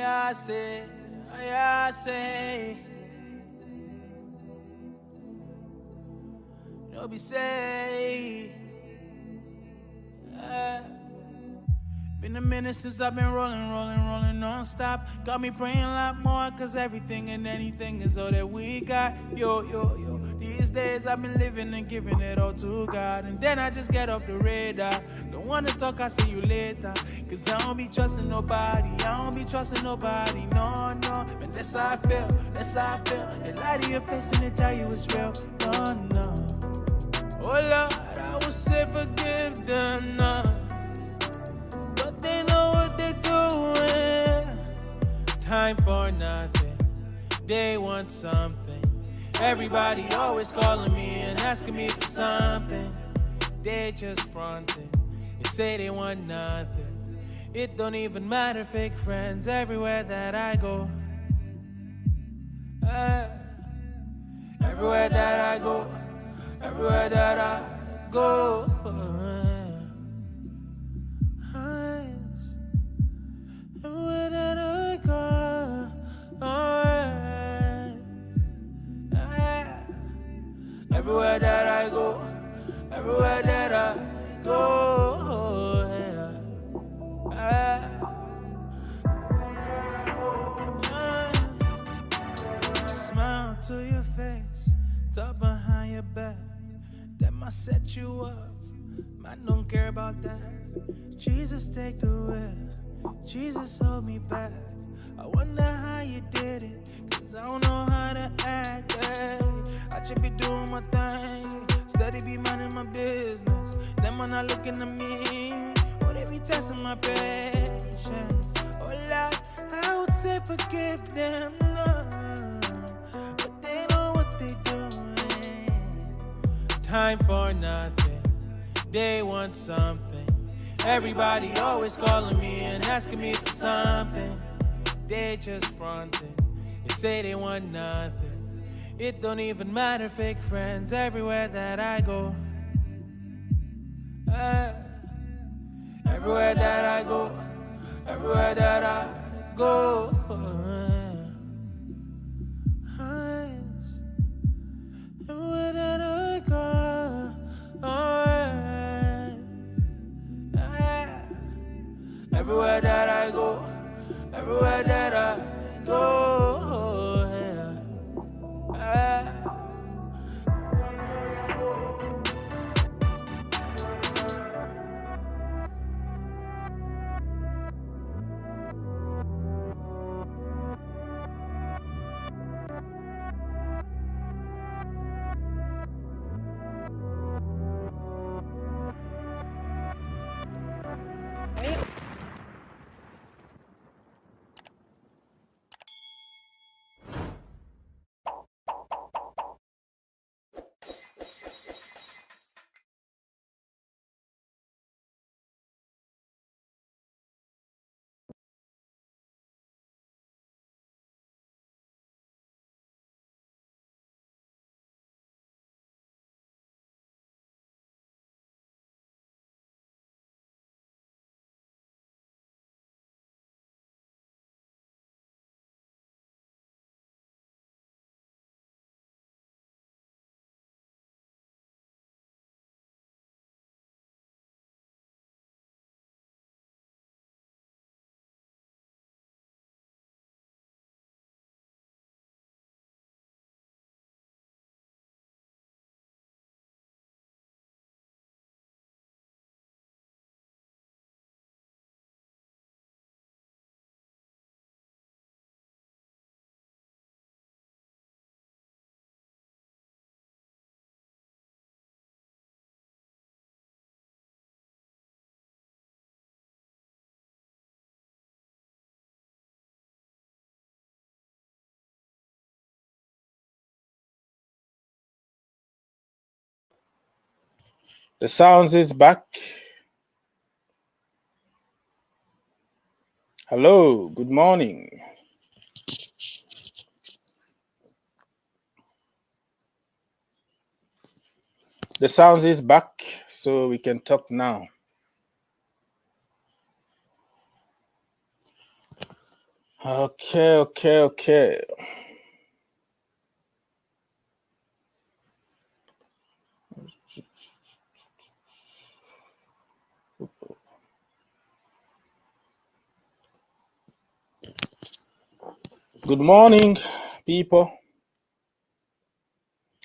I say, no be say. Been a minute since I've been rolling non-stop. Got me praying a lot more, cause everything and anything is all that we got. Yo. These days I've been living and giving it all to God. And then I just get off the radar. Don't wanna talk, I'll see you later. Cause I don't be trusting nobody. No. And that's how I feel. They lie to your face and they tell you it's real. No. Oh Lord, I would say forgive them, no. But they know what they're doing. Time for nothing, they want something. Everybody always calling me and asking me for something. They just fronting and say they want nothing. It don't even matter, fake friends everywhere that I go. Everywhere that I go. Everywhere that I go. Everywhere that I go. Everywhere that I go. Everywhere that I go. Smile to your face, talk behind your back. That might set you up, I don't care about that. Jesus, take the wheel, Jesus, hold me back. I wonder how you did it, cause I don't know how to act. I should be doing my thing, steady be minding my business. Them are not looking at me, or they be testing my patience. Oh Lord, I would say forgive them, no. But they know what they doing. Time for nothing, they want something. Everybody always calling me and asking me for something. They just fronting, they say they want nothing. It don't even matter, fake friends everywhere that I go. Everywhere that I go. Everywhere that I go. Everywhere that I go. Everywhere that I go. Everywhere that I go. The sounds is back. Hello, good morning. The sounds is back, so we can talk now. Okay. Good morning, people.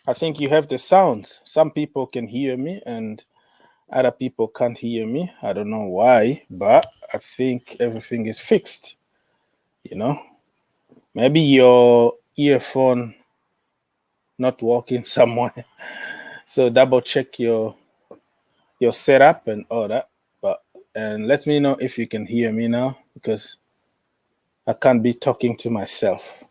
I think you have the sounds. Some people can hear me and other people can't hear me. I don't know why, but I think everything is fixed. Maybe your earphone not working somewhere. So double check your setup and all that. And let me know if you can hear me now, because I can't be talking to myself.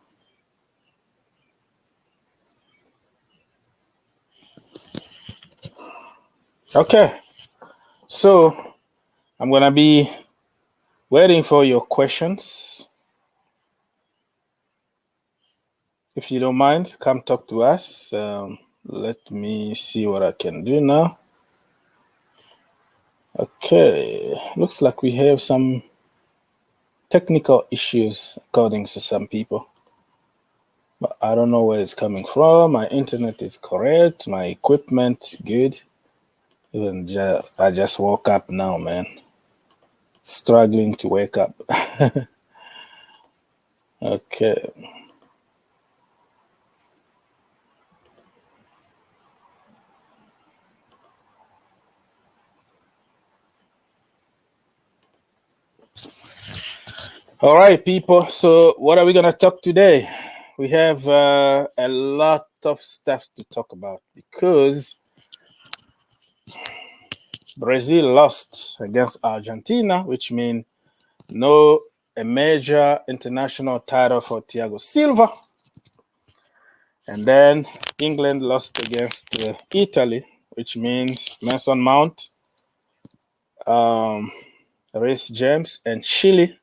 Okay, so I'm gonna be waiting for your questions. If you don't mind, come talk to us. Let me see what I can do now. Okay, looks like we have some technical issues according to some people, but I don't know where it's coming from. My internet is correct, my equipment good. Even I just woke up now, man. Struggling to wake up. Okay. All right, people. So what are we going to talk today? We have a lot of stuff to talk about because Brazil lost against Argentina, which means a major international title for Thiago Silva. And then England lost against Italy, which means Mason Mount, Reece James, and Chile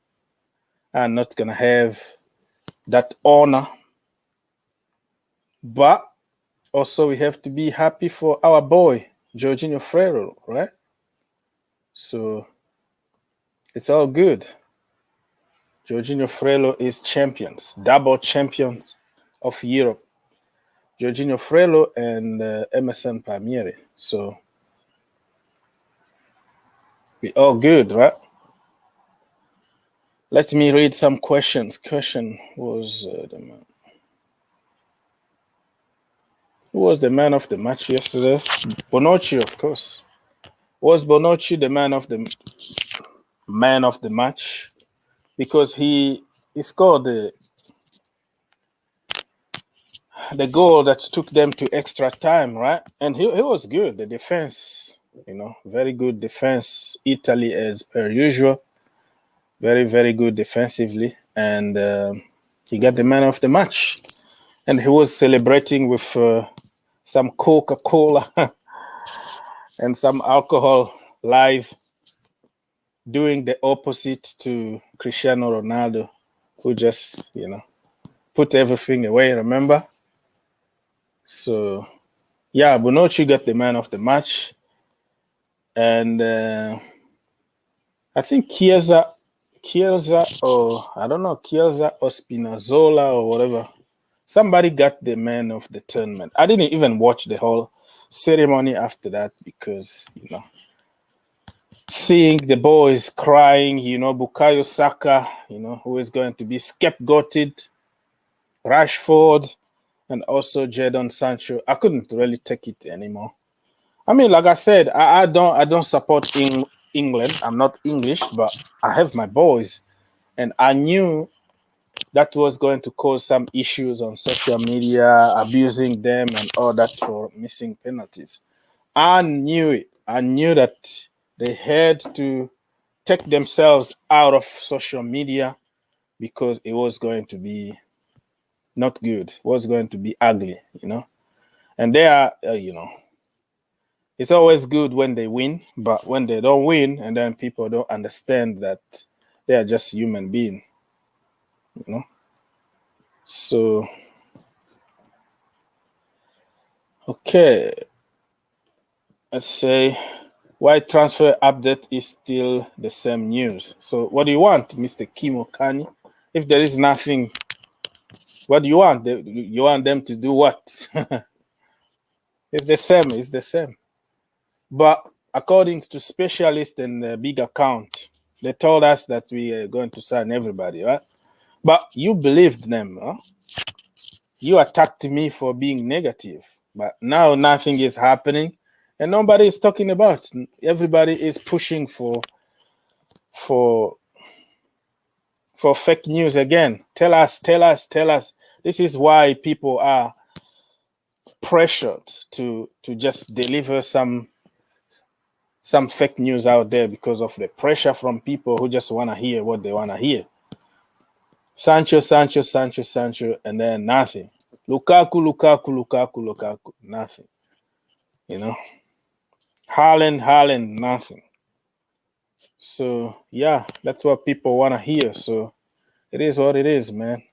are not going to have that honor. But also we have to be happy for our boy, Jorgino Freire, right? So it's all good. Jorgino Freire is champions, double champion of Europe. Jorgino Freire and Emerson Palmieri. So we all good, right? Let me read some questions. Question was who was the man of the match yesterday? Bonucci, of course. Was Bonucci the man of the match? Because he scored the goal that took them to extra time, right? And he was good. The defense, very good defense. Italy, as per usual, very, very good defensively. And he got the man of the match. And he was celebrating with some Coca-Cola and some alcohol live, doing the opposite to Cristiano Ronaldo, who just, put everything away, remember? So, yeah, Bonucci got the man of the match. And I think Chiesa or I don't know, Chiesa or Spinazzola or whatever. Somebody got the man of the tournament. I didn't even watch the whole ceremony after that because, seeing the boys crying, Bukayo Saka, who is going to be scapegoated, Rashford, and also Jadon Sancho. I couldn't really take it anymore. I mean, like I said, I don't support England. I'm not English, but I have my boys, and I knew that was going to cause some issues on social media, abusing them and all that for missing penalties. I knew it. I knew that they had to take themselves out of social media because it was going to be not good. It was going to be ugly, And they are, it's always good when they win, but when they don't win and then people don't understand that they are just human beings, So, okay. Let's say why transfer update is still the same news. So what do you want, Mr. Kimo Kani? If there is nothing, what do you want? You want them to do what? It's the same. It's the same. But according to specialists and big account, they told us that we are going to sign everybody, right? But you believed them, huh? You attacked me for being negative. But now nothing is happening, and nobody is talking about. Everybody is pushing for fake news again. Tell us. This is why people are pressured to just deliver some fake news out there, because of the pressure from people who just want to hear what they want to hear. Sancho, and then nothing. Lukaku, nothing. You know, Haaland, nothing. So yeah, that's what people want to hear. So it is what it is, man.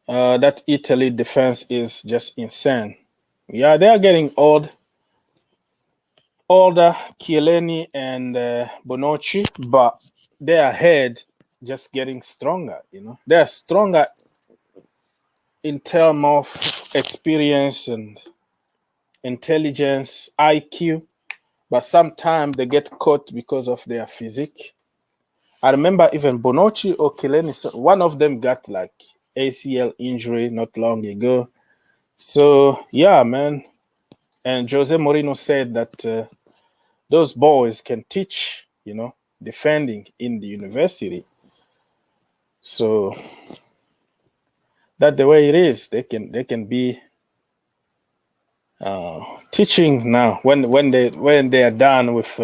That Italy defense is just insane. Yeah, they are getting older, Chiellini and Bonucci, but their head just getting stronger. You know, they are stronger in terms of experience and intelligence, IQ, but sometimes they get caught because of their physique. I remember even Bonucci or Chiellini, one of them got like ACL injury not long ago. So yeah, man. And Jose Mourinho said that those boys can teach, you know, defending in the university. So that's the way it is. They can be teaching now. When they are done with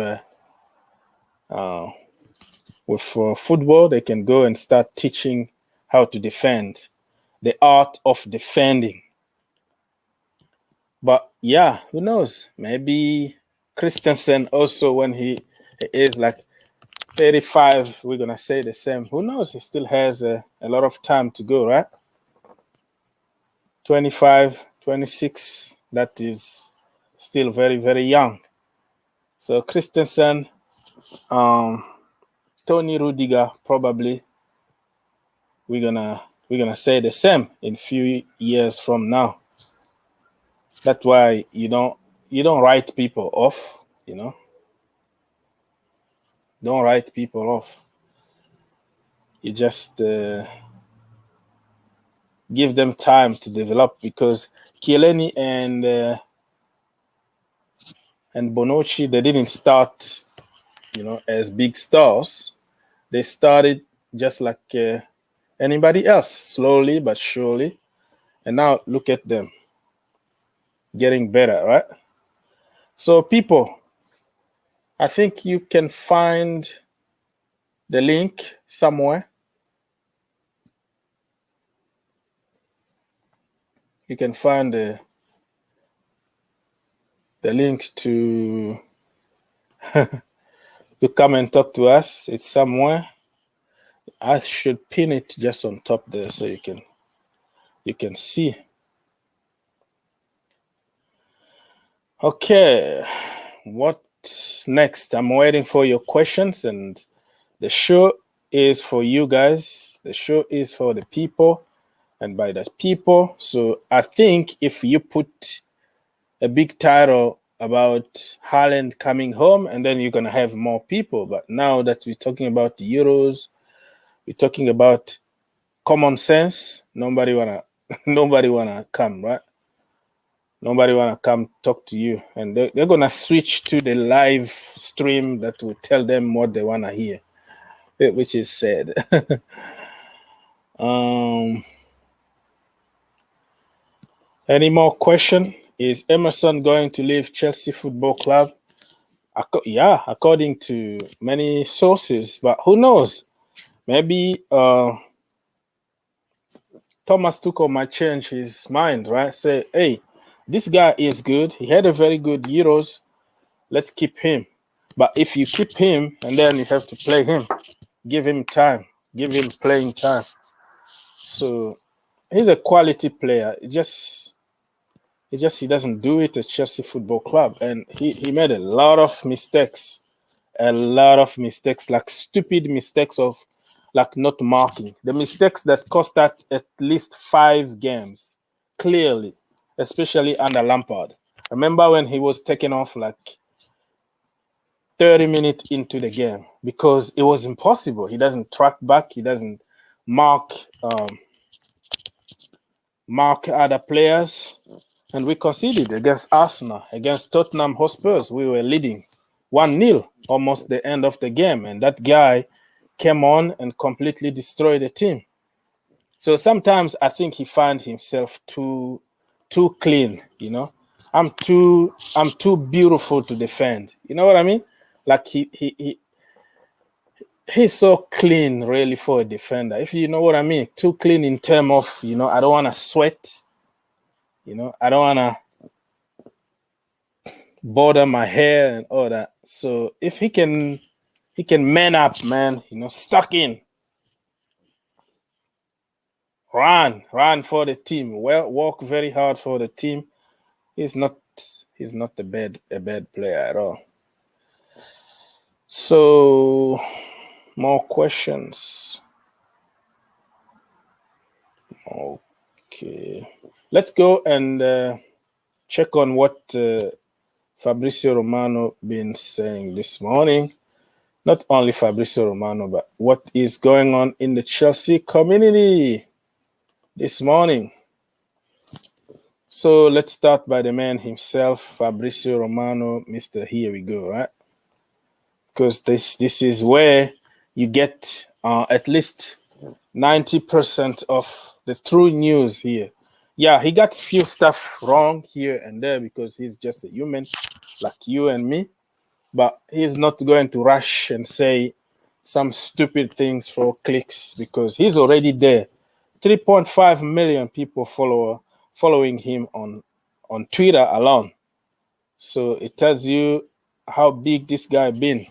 football, they can go and start teaching how to defend, the art of defending. But yeah, who knows? Maybe Christensen also, when he is like 35, we're gonna say the same. Who knows? He still has a lot of time to go, right? 25, 26. That is still very, very young. So Christensen, Tony Rudiger, probably we're gonna say the same in few years from now. That's why you don't write people off, you know. Don't write people off. You just give them time to develop, because Chiellini and Bonucci, they didn't start, you know, as big stars. They started just like anybody else, slowly but surely. And now look at them getting better, right? So people, I think you can find the link somewhere. You can find the link to to come and talk to us. It's somewhere. I should pin it just on top there so you can see. Okay, what's next? I'm waiting for your questions, and the show is for you guys. The show is for the people, and by the people. So I think if you put a big title about Haaland coming home, and then you're gonna have more people. But now that we're talking about the Euros, we're talking about common sense. Nobody wanna come, right? Nobody wanna come talk to you, and they're gonna switch to the live stream that will tell them what they wanna hear, which is sad. Any more question? Is Emerson going to leave Chelsea Football Club? Yeah, according to many sources, but who knows? Maybe Thomas Tuchel might change his mind, right? Say, hey, this guy is good. He had a very good Euros. Let's keep him. But if you keep him and then you have to play him, give him time, give him playing time. So he's a quality player. He doesn't do it at Chelsea Football Club, and he made a lot of mistakes a lot of mistakes, like stupid mistakes of like not marking. The mistakes that cost us at least 5 games, clearly, especially under Lampard. Remember when he was taken off like 30 minutes into the game because it was impossible. He doesn't track back. He doesn't mark other players. And we conceded against Arsenal, against Tottenham Hotspurs. We were leading 1-0 almost the end of the game. And that guy came on and completely destroyed the team. So sometimes I think he finds himself too clean, you know. I'm too beautiful to defend. You know what I mean? Like he's so clean really for a defender. If you know what I mean. Too clean in terms of, you know, I don't want to sweat. You know, I don't want to bother my hair and all that. So if he can man up, man, you know, stuck in. Run for the team. Well, work very hard for the team. He's not a bad player at all. So more questions. Okay. Let's go and check on what Fabrizio Romano been saying this morning. Not only Fabrizio Romano, but what is going on in the Chelsea community this morning. So let's start by the man himself, Fabrizio Romano, Mr. Here We Go, right? Because this is where you get at least 90% of the true news here. Yeah, he got a few stuff wrong here and there because he's just a human like you and me. But he's not going to rush and say some stupid things for clicks because he's already there. 3.5 million people following him on Twitter alone. So it tells you how big this guy been.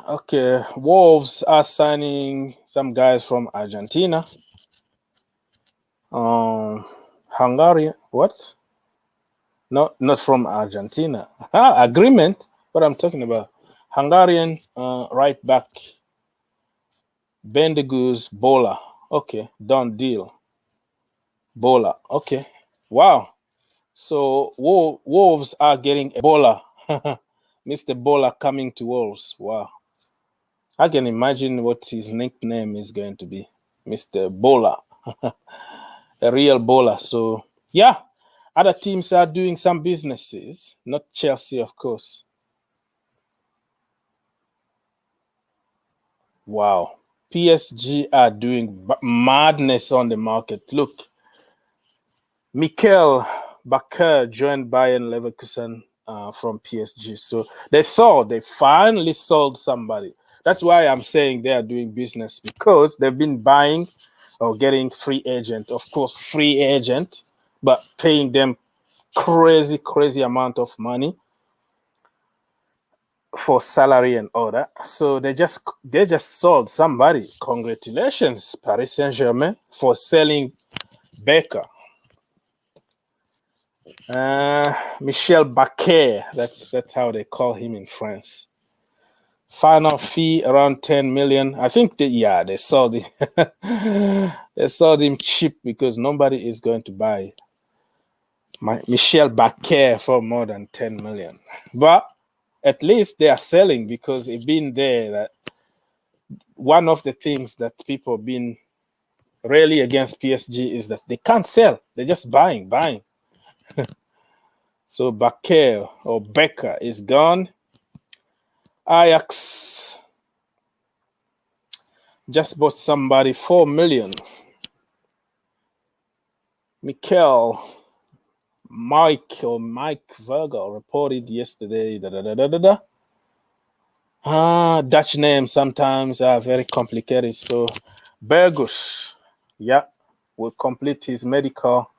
Okay, Wolves are signing some guys from Argentina. Hungary, what? No, not from Argentina. Agreement, what I'm talking about. Hungarian right back. Bendegus Bola. Okay, done deal. Bola. Okay. Wow. So Wolves are getting Ebola. Mr. Bola coming to Wolves. Wow. I can imagine what his nickname is going to be. Mr. Bola. A real Bola. So, yeah. Other teams are doing some businesses. Not Chelsea, of course. Wow. PSG are doing madness on the market. Look. Mikel Bakker joined Bayern Leverkusen from PSG. So they finally sold somebody. That's why I'm saying they are doing business because they've been buying or getting free agent. Of course, free agent, but paying them crazy amount of money for salary and all that. So they just sold somebody. Congratulations, Paris Saint-Germain, for selling Bakker. Michel Bakker, that's how they call him in France. Final fee around 10 million. I think they sold him. They sold him cheap because nobody is going to buy Michel Bakker for more than 10 million. But at least they are selling because it's been there that one of the things that people have been really against PSG is that they can't sell. They're just buying. So Bakker or Becker is gone. Ajax just bought somebody 4 million. Mike Vergel reported yesterday. Dutch names sometimes are very complicated. So Bergus, will complete his medical.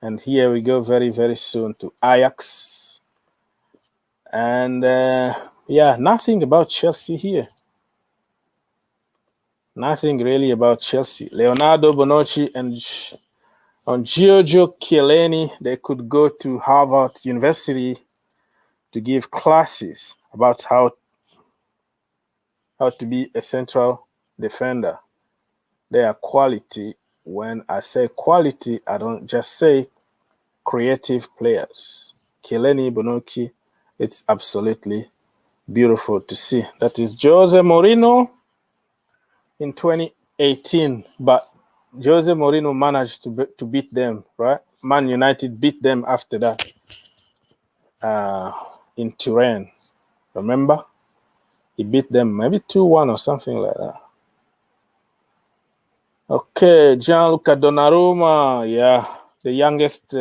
And here we go very, very soon to Ajax. And nothing about Chelsea here. Nothing really about Chelsea. Leonardo Bonucci and Giorgio Chiellini, they could go to Harvard University to give classes about how to be a central defender. They are quality. When I say quality, I don't just say creative players. Keleni Bonucci, it's absolutely beautiful to see. That is Jose Mourinho in 2018, but Jose Mourinho managed to beat them, right? Man United beat them after that in Turin. Remember? He beat them maybe 2-1 or something like that. Okay, Gianluca Donnarumma, yeah, the youngest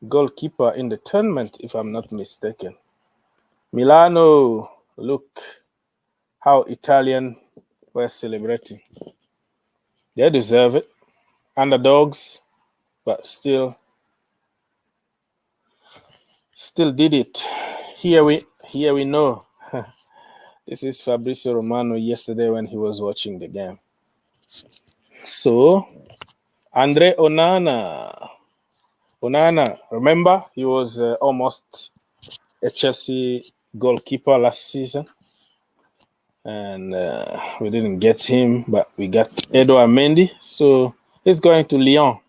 goalkeeper in the tournament, if I'm not mistaken. Milano, look how Italian were celebrating. They deserve it. Underdogs, but still did it. Here we know. This is Fabrizio Romano yesterday when he was watching the game. So, Andre Onana, remember? He was almost a Chelsea goalkeeper last season. And we didn't get him, but we got Edouard Mendy. So, he's going to Lyon.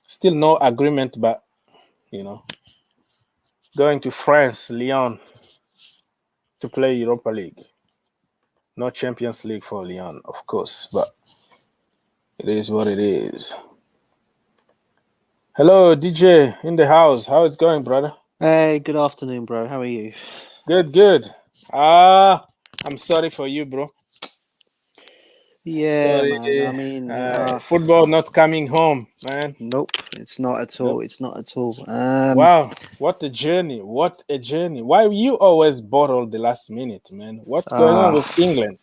Still no agreement, but, going to France, Lyon, to play Europa League. No Champions League for Lyon, of course, but it is what it is. Hello, DJ in the house. How it's going, brother? Hey, good afternoon, bro. How are you? Good. I'm sorry for you, bro. Yeah, sorry, man. I mean, football not coming home, man. Nope, it's not at all. Nope. It's not at all. Wow, what a journey! What a journey! Why you always bottle the last minute, man? What's going on with England?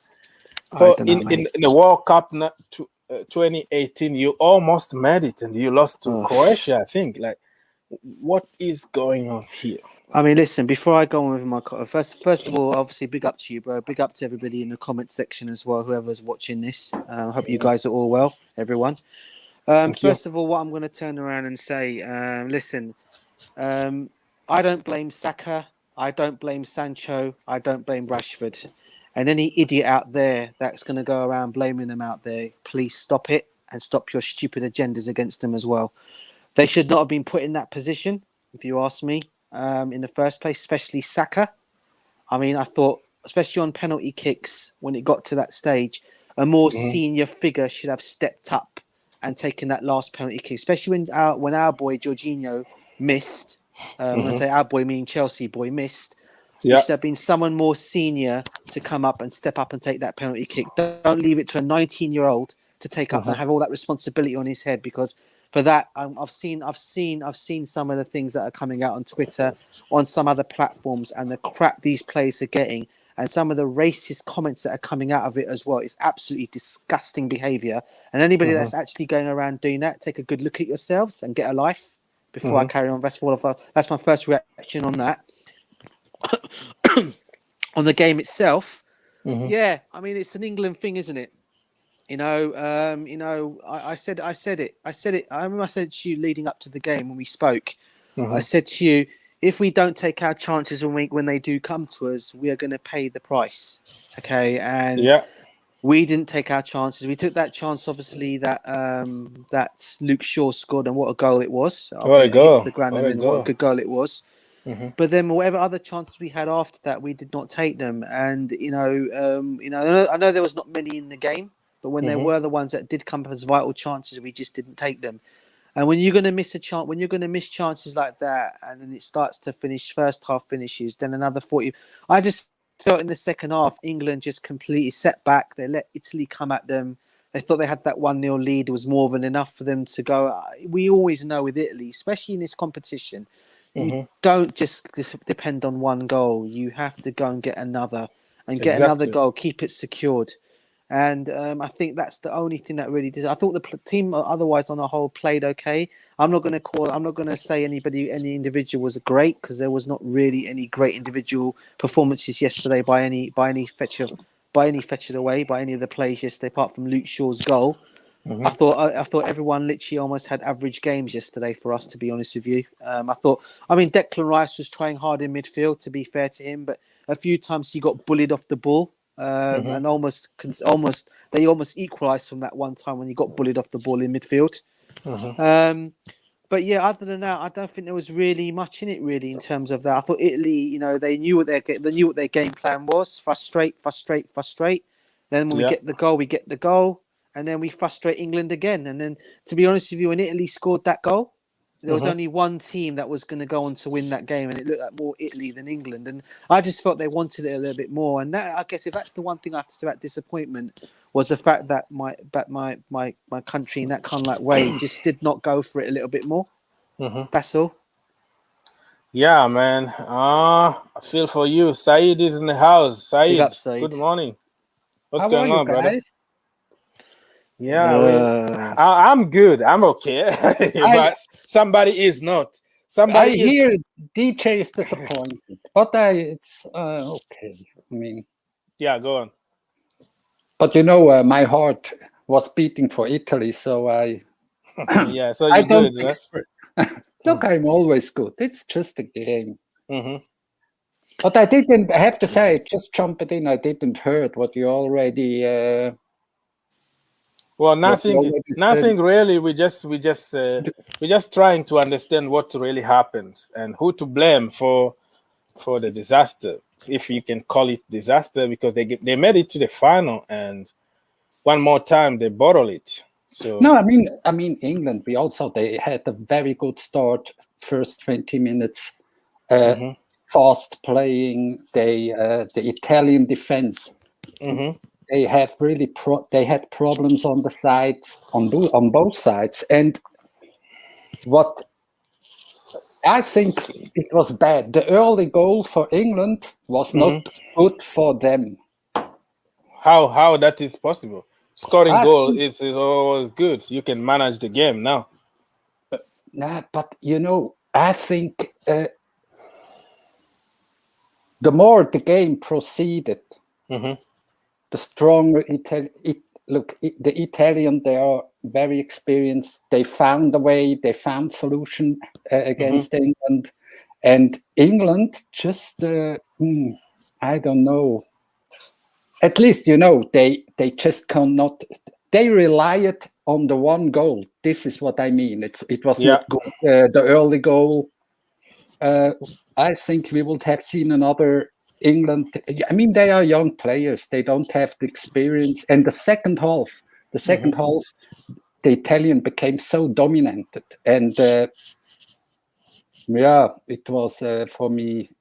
In the World Cup 2018, you almost made it and you lost to Croatia, I think. Like, what is going on here? I mean, listen, before I go on with my first of all, obviously, big up to you, bro. Big up to everybody in the comment section as well, whoever's watching this. I hope you guys are all well, everyone. First of all, what I'm going to turn around and say, listen, I don't blame Saka. I don't blame Sancho. I don't blame Rashford. And any idiot out there that's going to go around blaming them out there, please stop it and stop your stupid agendas against them as well. They should not have been put in that position, if you ask me. In the first place, especially Saka. I mean, I thought, especially on penalty kicks, when it got to that stage, a more senior figure should have stepped up and taken that last penalty kick, especially when our boy Jorgino missed. When I say our boy, meaning Chelsea boy, missed. There should have been someone more senior to come up and step up and take that penalty kick. Don't leave it to a 19-year-old to take up and have all that responsibility on his head, because for that, I've seen some of the things that are coming out on Twitter, on some other platforms, and the crap these players are getting, and some of the racist comments that are coming out of it as well. It's absolutely disgusting behaviour. And anybody that's actually going around doing that, take a good look at yourselves and get a life before I carry on. That's my first reaction on that. On the game itself, yeah, I mean, it's an England thing, isn't it? I said it. I remember I said to you leading up to the game when we spoke. I said to you, if we don't take our chances when they do come to us, we are going to pay the price. Okay, and we didn't take our chances. We took that chance, obviously, that Luke Shaw scored, and what a goal it was! What a goal! What a good goal it was. But then, whatever other chances we had after that, we did not take them. And I know there was not many in the game. But when there were the ones that did come up as vital chances, we just didn't take them. And when you're going to miss a chance, when you're going to miss chances like that, and then it starts to finish, first half finishes, then another 40. I just felt in the second half, England just completely set back. They let Italy come at them. They thought they had that 1-0 lead. It was more than enough for them to go. We always know with Italy, especially in this competition, you don't just depend on one goal. You have to go and get another get another goal, keep it secured. And I think that's the only thing that really did. I thought the team, otherwise on the whole, played okay. I'm not going to say any individual was great, because there was not really any great individual performances yesterday by any fetch of the way, by any of the players yesterday, apart from Luke Shaw's goal. I thought everyone literally almost had average games yesterday. For us, to be honest with you, I mean, Declan Rice was trying hard in midfield. To be fair to him, but a few times he got bullied off the ball, and they almost equalised from that one time when he got bullied off the ball in midfield. But yeah, other than that, I don't think there was really much in it, really, in terms of that. I thought Italy, they knew what their game plan was: frustrate. Then when we get the goal, and then we frustrate England again. And then, to be honest with you, when Italy scored that goal, there was only one team that was going to go on to win that game, and it looked like more Italy than England. And I just felt they wanted it a little bit more. And that, I guess, if that's the one thing I have to say about disappointment, was the fact that my country in that kind of like way just did not go for it a little bit more. That's all. Yeah, man. I feel for you. Saeed is in the house. Saeed, good morning. What's going on, brother? Yeah, I'm good. I'm okay. But somebody is not. I hear DJ is disappointed, but it's okay. I mean, yeah, go on. But my heart was beating for Italy, so I. Yeah, so you're good, right? Look, I'm always good. It's just a game. But I have to say, just jumping in, I didn't heard what you already. Well, nothing really. We're just trying to understand what really happened and who to blame for the disaster, if you can call it disaster, because they made it to the final and one more time they bottled it. So no, I mean England. They had a very good start. First 20 minutes, fast playing. The Italian defense. They have really they had problems on the sides, on both sides, and what I think it was bad. The early goal for England was not good for them. How that is possible? Scoring goal is always good. You can manage the game now. But I think the more the game proceeded. The stronger the Italian, they are very experienced. They found a way. They found solution against England, and England just I don't know. At least they just cannot. They relied on the one goal. This is what I mean. It was not good. The early goal. I think we would have seen another. England, I mean, they are young players. They don't have the experience. And the second half, the Italian became so dominated. And it was for me.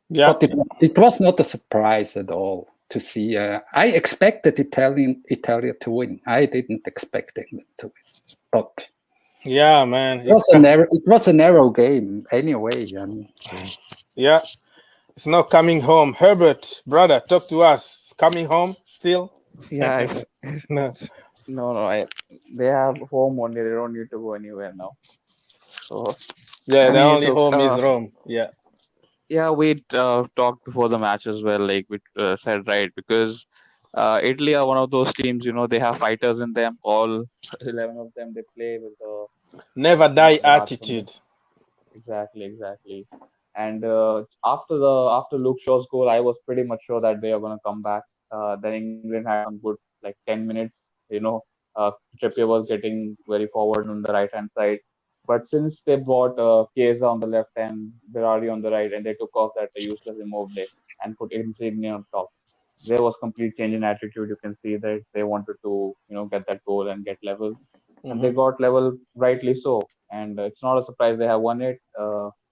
Yeah, but it was not a surprise at all to see. I expected Italy to win. I didn't expect England to win. But yeah, man, it was a narrow game anyway. Yeah. It's not coming home. Herbert, brother, talk to us. It's coming home still? Yeah. No. They have home only. They don't need to go anywhere now. So yeah, the only home is Rome. Yeah. Yeah, we talked before the match as well. Like we said, right, because Italy are one of those teams. They have fighters in them. All 11 of them. They play with the never die attitude. Exactly. And after Luke Shaw's goal, I was pretty much sure that they are going to come back. Then England had some good 10 minutes. Trippier was getting very forward on the right hand side, but since they brought Chiesa on the left and Berardi on the right, and they took off that useless Immobile and put Insigne on top, there was complete change in attitude. You can see that they wanted to get that goal and get level, and they got level, rightly so. And it's not a surprise they have won it.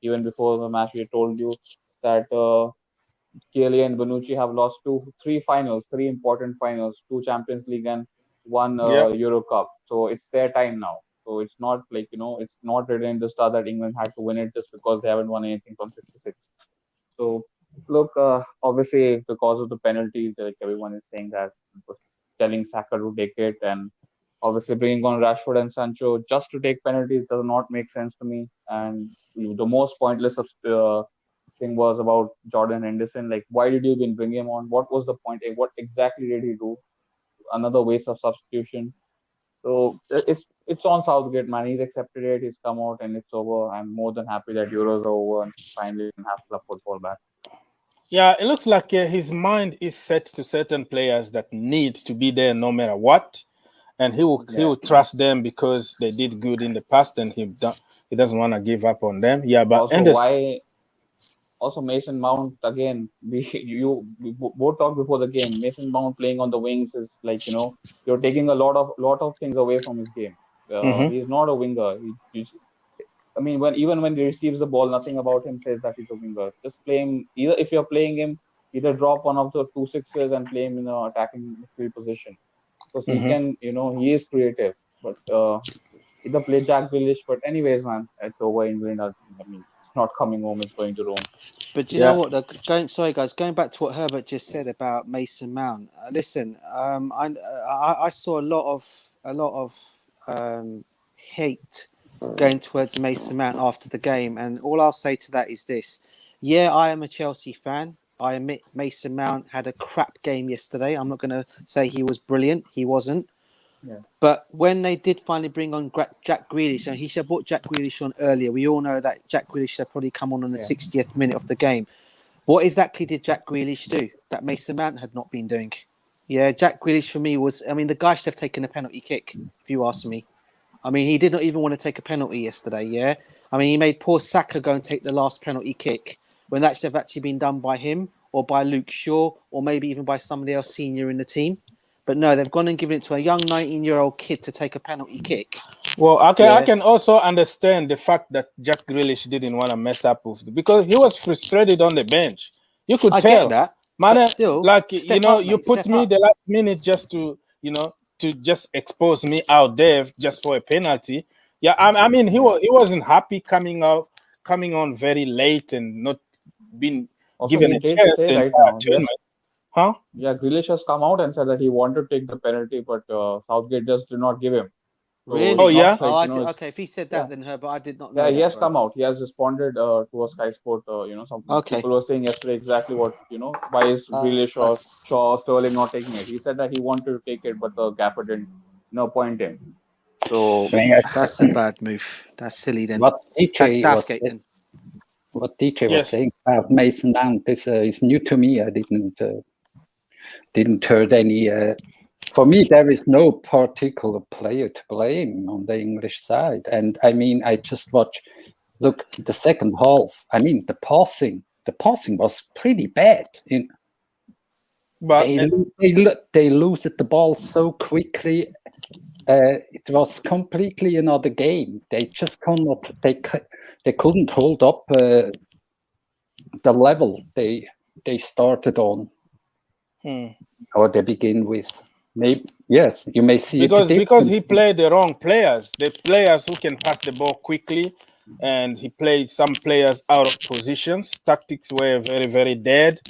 Even before the match, we told you that Chiellini and Bonucci have lost three important finals, 2 Champions League and 1 Euro Cup. So it's their time now. So it's not it's not written in the star that England had to win it just because they haven't won anything from '66. So look, obviously because of the penalties, everyone is saying that, telling Saka to take it, and obviously bringing on Rashford and Sancho just to take penalties does not make sense to me. And the most pointless thing was about Jordan Henderson. Why did you even bring him on? What was the point? What exactly did he do? Another waste of substitution. So it's on Southgate, man. He's accepted it. He's come out and it's over. I'm more than happy that Euros are over and finally we can have club football back. Yeah, it looks like his mind is set to certain players that need to be there no matter what, and he will trust them because they did good in the past, and he doesn't want to give up on them. Yeah, but also Mason Mount again. We both talked before the game. Mason Mount playing on the wings is like, you're taking a lot of things away from his game. He's not a winger. Even when he receives the ball, nothing about him says that he's a winger. Just play him. Either if you're playing him, either drop one of the 2-6s and play him in an attacking midfield position, because he can. He is creative. But either play Jack Grealish. But anyways, man, it's over. England. It's not coming home. It's going to Rome. But you know what? Going back to what Herbert just said about Mason Mount. Listen, I saw a lot of hate going towards Mason Mount after the game, and all I'll say to that is this: yeah, I am a Chelsea fan. I admit Mason Mount had a crap game yesterday. I'm not going to say he was brilliant. He wasn't. Yeah. But when they did finally bring on Jack Grealish, and he should have brought Jack Grealish on earlier. We all know that Jack Grealish should have probably come on the 60th minute of the game. What exactly did Jack Grealish do that Mason Mount had not been doing? Yeah, Jack Grealish for me was, the guy should have taken a penalty kick, if you ask me. He did not even want to take a penalty yesterday, yeah? He made poor Saka go and take the last penalty kick when that should have actually been done by him or by Luke Shaw or maybe even by somebody else senior in the team. But no, they've gone and given it to a young 19-year-old kid to take a penalty kick. Well, okay, yeah. I can also understand the fact that Jack Grealish didn't want to mess up with because he was frustrated on the bench. You could tell. Get that. Man, still, you put me the last minute just to, to just expose me out there just for a penalty. Yeah, he wasn't happy coming on very late and not being given a chance to Huh? Yeah, Grealish has come out and said that he wanted to take the penalty, but Southgate just did not give him. So really? Oh, yeah? Okay, if he said that, then but I did not know. Yeah, he has come out. He has responded to a Sky Sport, some people were saying yesterday exactly what, why is Grealish or Shaw, Sterling not taking it. He said that he wanted to take it, but the gaffer didn't appoint him. So that's a bad move. That's silly then. What DJ Southgate then. What DJ was saying about Mason Mount is new to me. I didn't heard any. For me, there is no particular player to blame on the English side, and I just watch. Look, the second half. The passing was pretty bad. But they lose the ball so quickly. It was completely another game. They just cannot. They couldn't hold up the level they started on, or they begin with. Maybe yes, you may see because he played the wrong players. The players who can pass the ball quickly, and he played some players out of positions. Tactics were very, very dead.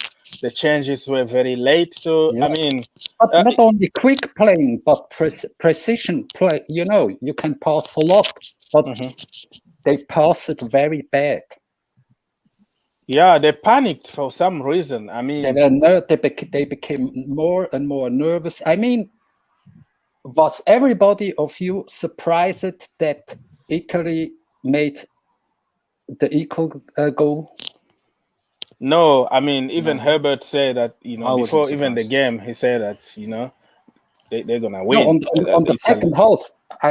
The changes were very late. So but not only quick playing, but precision play. You can pass a lot, but they pass it very bad. Yeah, they panicked for some reason. They became more and more nervous. Was everybody of you surprised that Italy made the equal goal? No, even Herbert said that, before even the game, he said that, they're going to win. No, on the second half,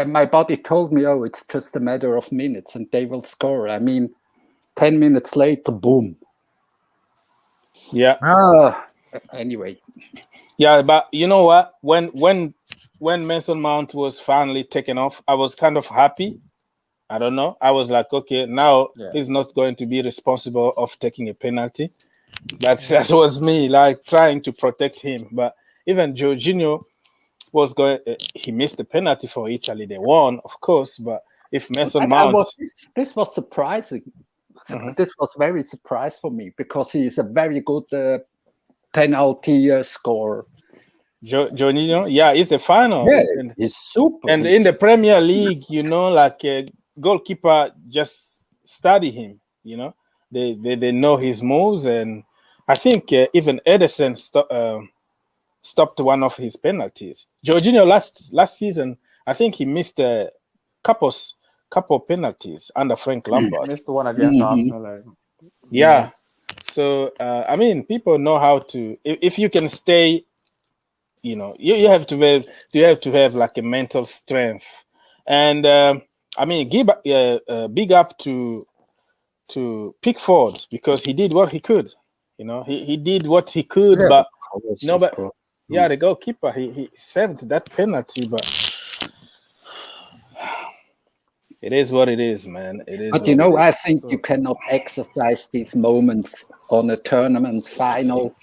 my body told me, it's just a matter of minutes and they will score. 10 minutes later, boom. Yeah. Anyway. Yeah, but you know what? When Mason Mount was finally taken off, I was kind of happy. I don't know. I was like, okay, now he's not going to be responsible of taking a penalty. That was me, like trying to protect him. But even Jorgino was he missed the penalty for Italy. They won, of course. But if Mason Mount, this was surprising. This was very surprising for me because he is a very good penalty scorer. Jorgino, he's a final. Yeah, he's super. And in the Premier League, like a goalkeeper just study him. They know his moves, and I think even Ederson stopped one of his penalties. Jorginho last season, I think he missed a couple penalties under Frank Lampard. Missed one against Arsenal. Yeah. So I mean, people know how to. If you can stay, you know, you have to have like a mental strength. And I mean, big up to Pickford, because he did what he could. You know, he did what he could, but the goalkeeper he saved that penalty, but it is what it is, man. It is. But you know, I think you cannot exercise these moments on a tournament final.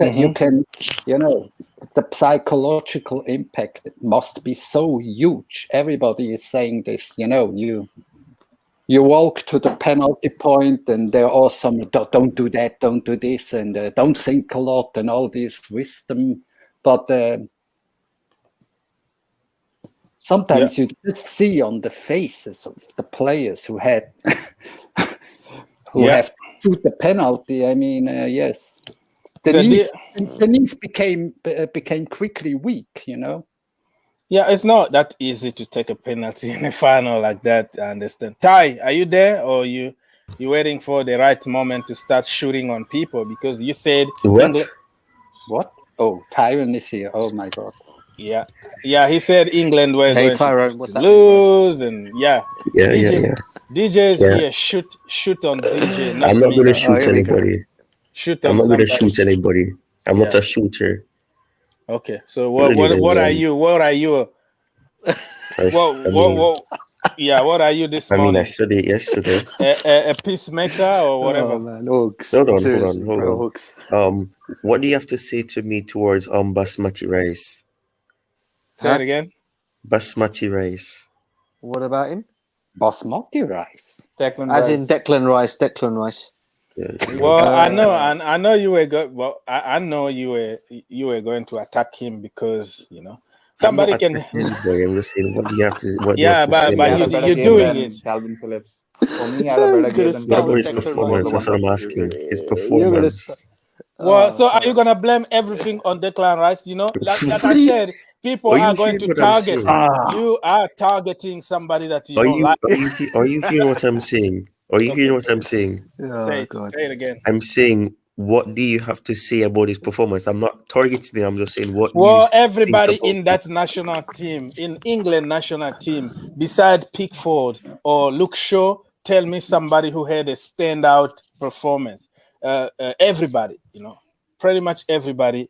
You can, you know, the psychological impact must be so huge. Everybody is saying this, you know, you walk to the penalty point and there are some, don't do that, don't do this, and don't think a lot and all this wisdom. But sometimes you just see on the faces of the players who had have to shoot the penalty. I mean, yes. The knees became quickly weak, you know. Yeah, it's not that easy to take a penalty in a final like that. I understand. Ty, are you there, or you waiting for the right moment to start shooting on people? Because you said what? Oh, Tyrone is here. Oh my God. Yeah. He said England were going Tyrone, to lose, and DJ's here. Shoot on DJ. I'm not going to shoot anybody. I'm not going to shoot anybody. I'm not a shooter. Okay, so what are you? What are you? What are you this morning? I said it yesterday. A peacemaker or whatever. Oh, man. Hold on. What do you have to say to me towards Basmati rice? Say it again. Basmati rice. What about him? Basmati rice. Declan Rice. Yeah. Well, I know you were good. Well, I know you were going to attack him because, you know, somebody can. Anybody. I'm just saying, what do you have to? What but you're doing it. Calvin Phillips. For me, had a better game than What about his performance? That's what I'm asking. His performance. Well, so are you gonna blame everything on Declan Rice? You know, like I said, people are going to target. You are targeting somebody that you don't like. Are you hearing what I'm saying? Are you hearing what I'm saying? Say it again. I'm saying, what do you have to say about his performance? I'm not targeting him. I'm just saying what. Well, everybody in that national team, in England national team, beside Pickford or Luke Shaw, tell me somebody who had a standout performance. Everybody, you know, pretty much everybody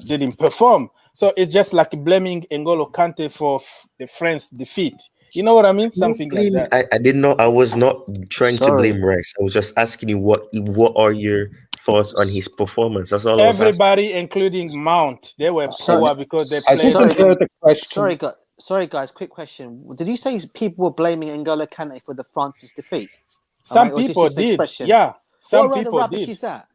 didn't perform. So it's just like blaming N'Golo Kante for the France defeat. You know what I mean? Something like that. I didn't know. I was not trying to blame Rice. I was just asking you what are your thoughts on his performance? That's all. Everybody, including Mount, they were poor because they played. Sorry, guys. Quick question. Did you say people were blaming N'Golo Kante for the France's defeat? Some people did. Yeah, some people did. Is that?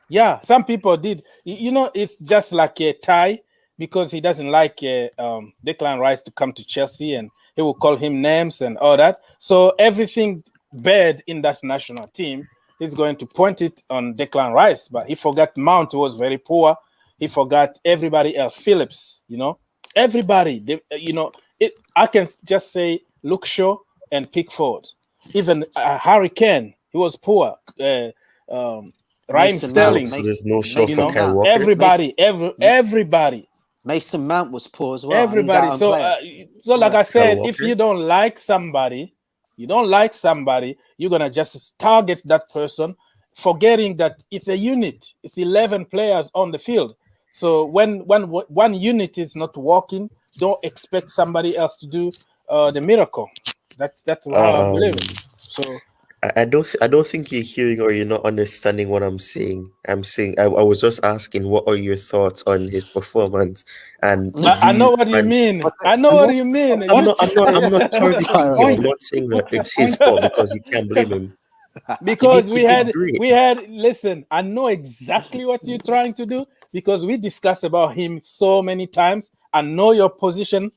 Yeah, some people did. You know, it's just like a tie because he doesn't like Declan Rice to come to Chelsea, and he will call him names and all that. So everything bad in that national team, he's going to point it on Declan Rice. But he forgot Mount was very poor. He forgot everybody else. Phillips, you know, everybody. I can just say Luke Shaw and Pickford. Even Harry Kane, he was poor. Raheem Sterling. So there's no shot for Kyle Walker. Everybody. Mason Mount was poor as well. Everybody. So like I said, if you don't like somebody, you're gonna just target that person, forgetting that it's a unit. It's 11 players on the field. So when one unit is not working, don't expect somebody else to do the miracle. That's what I believe. So I don't think you're hearing or you're not understanding what I'm saying. I was just asking, what are your thoughts on his performance? And I know what you mean. I know what you mean. I'm not targeting him. I'm not saying that it's his fault because you can't blame him. Because we had. Listen, I know exactly what you're trying to do because we discussed about him so many times. I know your position.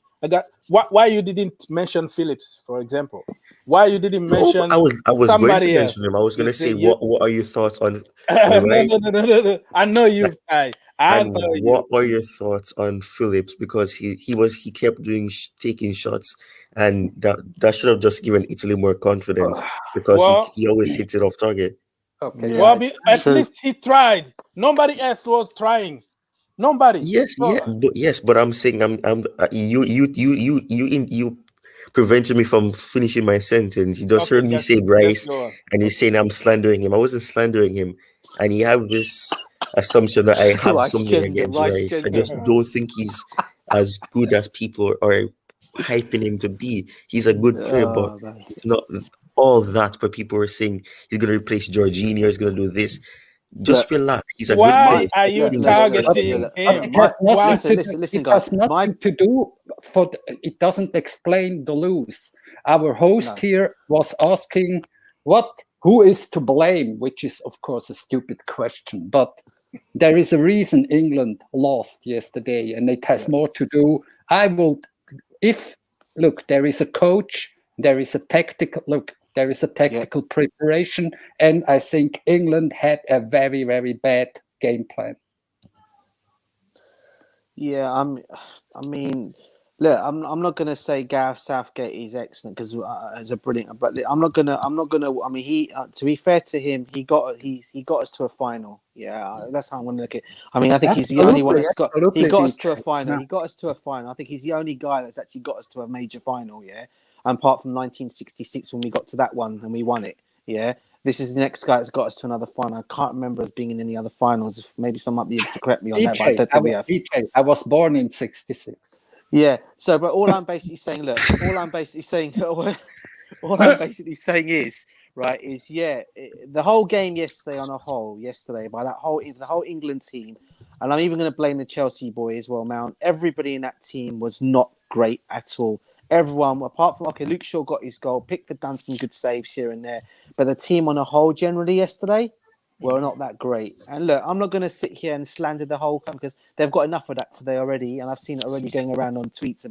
Why you didn't mention Phillips, for example? Why you didn't No, but mention I was going to somebody else? mention him. I was going You to say, say you. what are your thoughts on No, Rice? no. I know you. I And know you. what are your thoughts on Phillips? Because he kept doing taking shots, and that should have just given Italy more confidence because Well, he always hits it off target. Okay, Yeah. well, guys. at least he tried. Nobody else was trying. Nobody. Yes, So, but I'm saying you prevented me from finishing my sentence. You just okay, heard me just say Bryce, go on. and you're saying I'm slandering him. I wasn't slandering him, and you have this assumption that I have Rice something gender, against Rice Rice. I gender. just don't think he's as good as people are hyping him to be. He's a good player, but Oh, man. he's not all that. But people are saying he's going to replace Jorginho. He's going to do this. Just Look, relax. He's a good player. Why are Stop you putting his first targeting name. But him? it has Why? nothing Listen, it guys. has nothing to do it doesn't explain the lose. Our host No. here was asking who is to blame, which is of course a stupid question, but there is a reason England lost yesterday, and it has more to do. There is a coach, there is a tactical preparation, and I think England had a very, very bad game plan. Yeah, I mean, look, I'm not gonna say Gareth Southgate is excellent because it's a brilliant, but I'm not gonna. I mean, he to be fair to him, he got us to a final. Yeah, that's how I'm gonna look at it. I mean, I think he's the only one that's got. He got us to a final. Yeah. He got us to a final. I think he's the only guy that's actually got us to a major final. Yeah, and apart from 1966 when we got to that one and we won it. Yeah. This is the next guy that's got us to another final. I can't remember us being in any other finals. Maybe someone might be able to correct me on that, but I don't think we have. I was born in 66. Yeah. So, but all I'm basically saying, look, all I'm basically saying is, right, is the whole game yesterday by the whole England team, and I'm even going to blame the Chelsea boy as well, Mount. Everybody in that team was not great at all. Everyone, apart from Luke Shaw got his goal. Pickford done some good saves here and there, but the team on a whole generally yesterday were not that great. And look, I'm not going to sit here and slander the whole country because they've got enough of that today already, and I've seen it already going around on tweets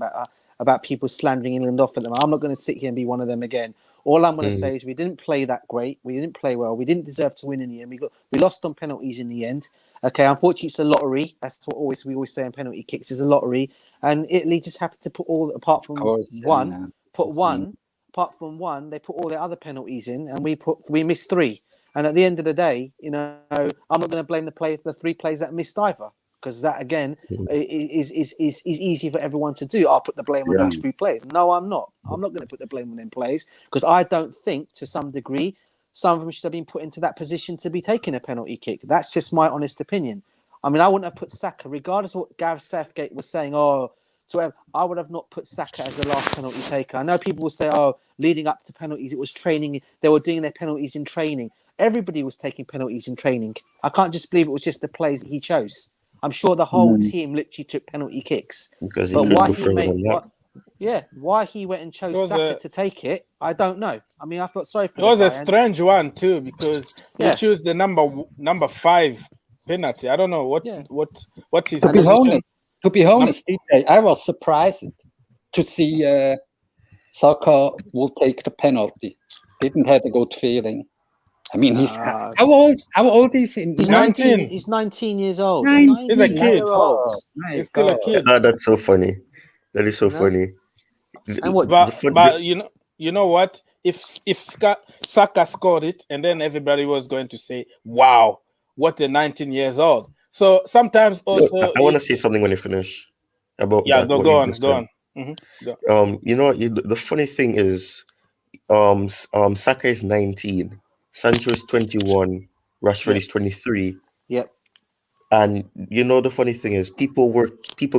about people slandering England off at them. I'm not going to sit here and be one of them again. All I'm going to say is we didn't play that great. We didn't play well. We didn't deserve to win in the end. We lost on penalties in the end. Okay, unfortunately, it's a lottery. That's what we always say in penalty kicks is a lottery. And Italy just happened to put all, apart from one, they put all their other penalties in, and we missed three. And at the end of the day, I'm not going to blame the three players that missed either, because that again is easy for everyone to do. I'll put the blame on those three players. No, I'm not. I'm not going to put the blame on them players because I don't think, to some degree, some of them should have been put into that position to be taking a penalty kick. That's just my honest opinion. I mean, I wouldn't have put Saka, regardless of what Gareth Southgate was saying. I would have not put Saka as the last penalty taker. I know people will say, leading up to penalties, it was training. They were doing their penalties in training. Everybody was taking penalties in training. I can't just believe it was just the plays that he chose. I'm sure the whole team literally took penalty kicks. Because but why he went and chose Saka to take it, I don't know. I mean, I felt sorry for it was a strange one too because he chose the number 5 penalty. I don't know what his position. To be honest, DJ, I was surprised to see Saka will take the penalty. Didn't have a good feeling. I mean, he's how old is he? He's 19. He's 19 years old. 19 He's a kid. He's still a kid. That's so funny. That is so funny. And what? But you know what? If Saka scored it, and then everybody was going to say, "Wow, what a 19 years old." So sometimes also, I want to say something when you finish about that. Go on. Mm-hmm. The funny thing is, Saka is 19, Sancho is 21, Rashford is 23. Yep. And the funny thing is, people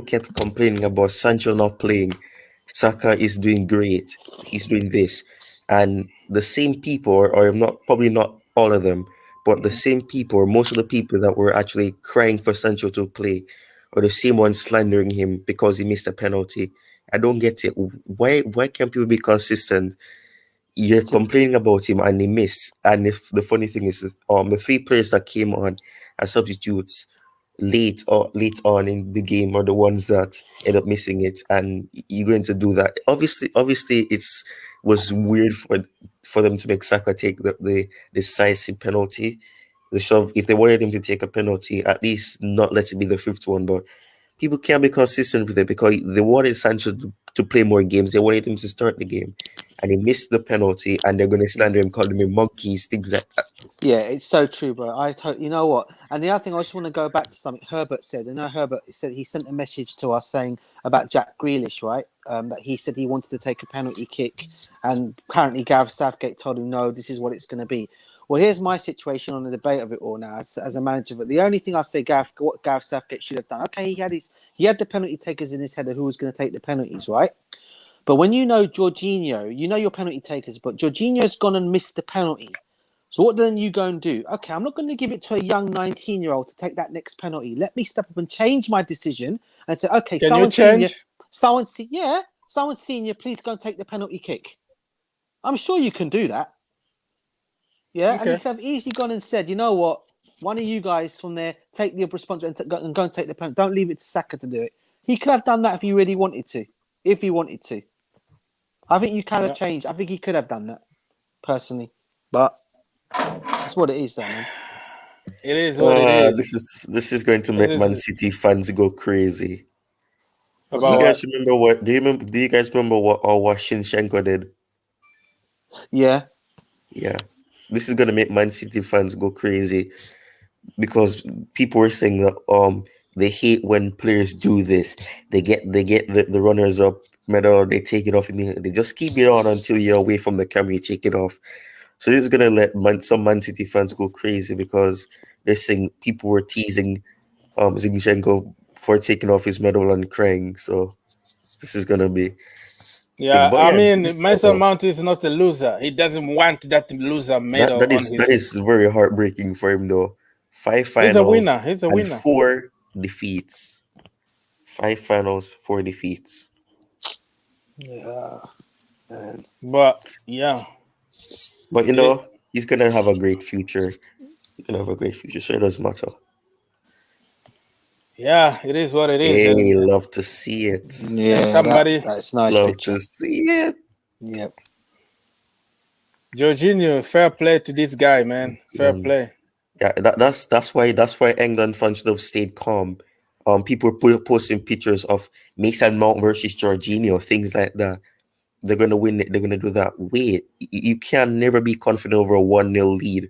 kept complaining about Sancho not playing. Saka is doing great. He's doing this, and the same people, or probably not all of them, but the same people, or most of the people that were actually crying for Sancho to play, or the same ones slandering him because he missed a penalty. I don't get it. Why can't people be consistent? You're complaining about him and he missed. And if the funny thing is, the 3 players that came on as substitutes late on in the game are the ones that end up missing it, and you're going to do that. Obviously, it's was weird for them to make Saka take the decisive penalty. If they wanted him to take a penalty, at least not let it be the fifth one. But people can't be consistent with it because they wanted Sancho to play more games. They wanted him to start the game, and he missed the penalty. And they're going to slander him, calling him monkeys, things like that. Yeah, it's so true, bro. You know what? And the other thing, I just want to go back to something Herbert said. I know Herbert said he sent a message to us saying about Jack Grealish, right? That he said he wanted to take a penalty kick, and apparently Gareth Southgate told him, no, this is what it's going to be. Well, here's my situation on the debate of it all now as a manager. But the only thing I say, what Gareth Southgate should have done, okay, he had the penalty takers in his head of who was going to take the penalties, right? But when you know Jorginho, you know your penalty takers, but Jorginho's gone and missed the penalty. So what then you go and do? Okay, I'm not going to give it to a young 19-year-old to take that next penalty. Let me step up and change my decision and say, okay, someone senior, please go and take the penalty kick. I'm sure you can do that. Yeah, okay. And you could have easily gone and said, you know what? One of you guys from there, take the responsibility and go and take the penalty. Don't leave it to Saka to do it. He could have done that if he really wanted to. If he wanted to. I think you can have changed. I think he could have done that, personally. But that's what it is, though, man. It is what it is. This is going to make Man City fans go crazy. Do you guys remember what? Do you guys remember what Shinchenko did? Yeah. Yeah. This is gonna make Man City fans go crazy because people were saying that they hate when players do this. They get the runners up medal, they take it off immediately. They just keep it on until you're away from the camera, you take it off. So this is gonna let some Man City fans go crazy because they're saying people were teasing Zinchenko for taking off his medal and crying. So this is gonna be Mason Mount is not a loser. He doesn't want that loser medal. That is very heartbreaking for him though. 5 finals. He's a winner. 4 defeats. 5 finals, 4 defeats. Yeah. But yeah. But he's gonna have a great future. He's gonna have a great future, so it doesn't matter. Yeah, it is what it is. Hey, love to see it. Yeah, that's nice. Love picture. to see it. Yep. Jorginho, fair play to this guy, man. Fair play. Yeah, that's why England fans should have stayed calm. People were posting pictures of Mason Mount versus Jorginho, things like that. They're gonna win it. They're gonna do that. Wait, you can never be confident over a 1-0 lead,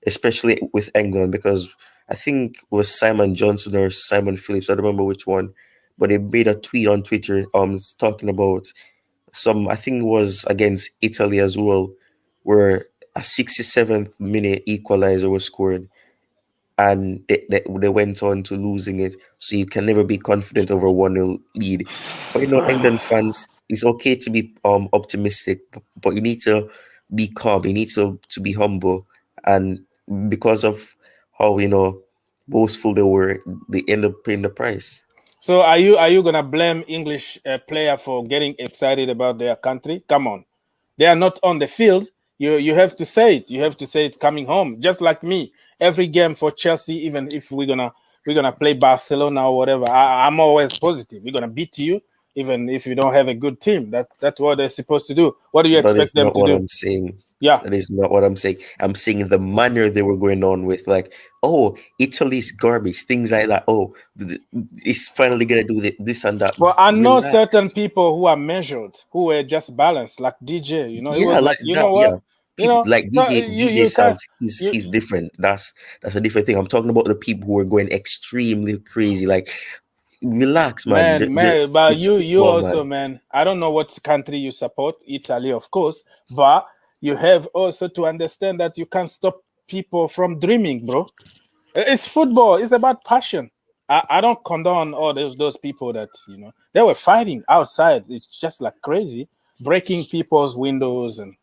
especially with England, because I think it was Simon Johnson or Simon Phillips, I don't remember which one, but they made a tweet on Twitter talking about I think it was against Italy as well, where a 67th minute equalizer was scored and they went on to losing it. So you can never be confident over a 1-0 lead. But England fans, it's okay to be optimistic, but you need to be calm, you need to be humble. And because of how boastful they were, they end up paying the price. So are you gonna blame English player for getting excited about their country? Come on, they are not on the field. You have to say it. You have to say it's coming home. Just like me, every game for Chelsea, even if we're gonna play Barcelona or whatever, I'm always positive. We're gonna beat you, even if you don't have a good team. That's what they're supposed to do. What do you expect them to do? That is not what I'm saying. Yeah, that is not what I'm saying. I'm saying the manner they were going on with, like, oh, Italy's garbage, things like that. Oh, it's finally gonna do this and that. Well, I know certain people who are measured, who were just balanced, like DJ. Like DJ, he's different. That's a different thing. I'm talking about the people who are going extremely crazy, like. Relax, man. But you also, man. I don't know what country you support. Italy, of course, but you have also to understand that you can't stop people from dreaming, bro. It's football. It's about passion. I don't condone all those people that they were fighting outside. It's just like crazy, breaking people's windows and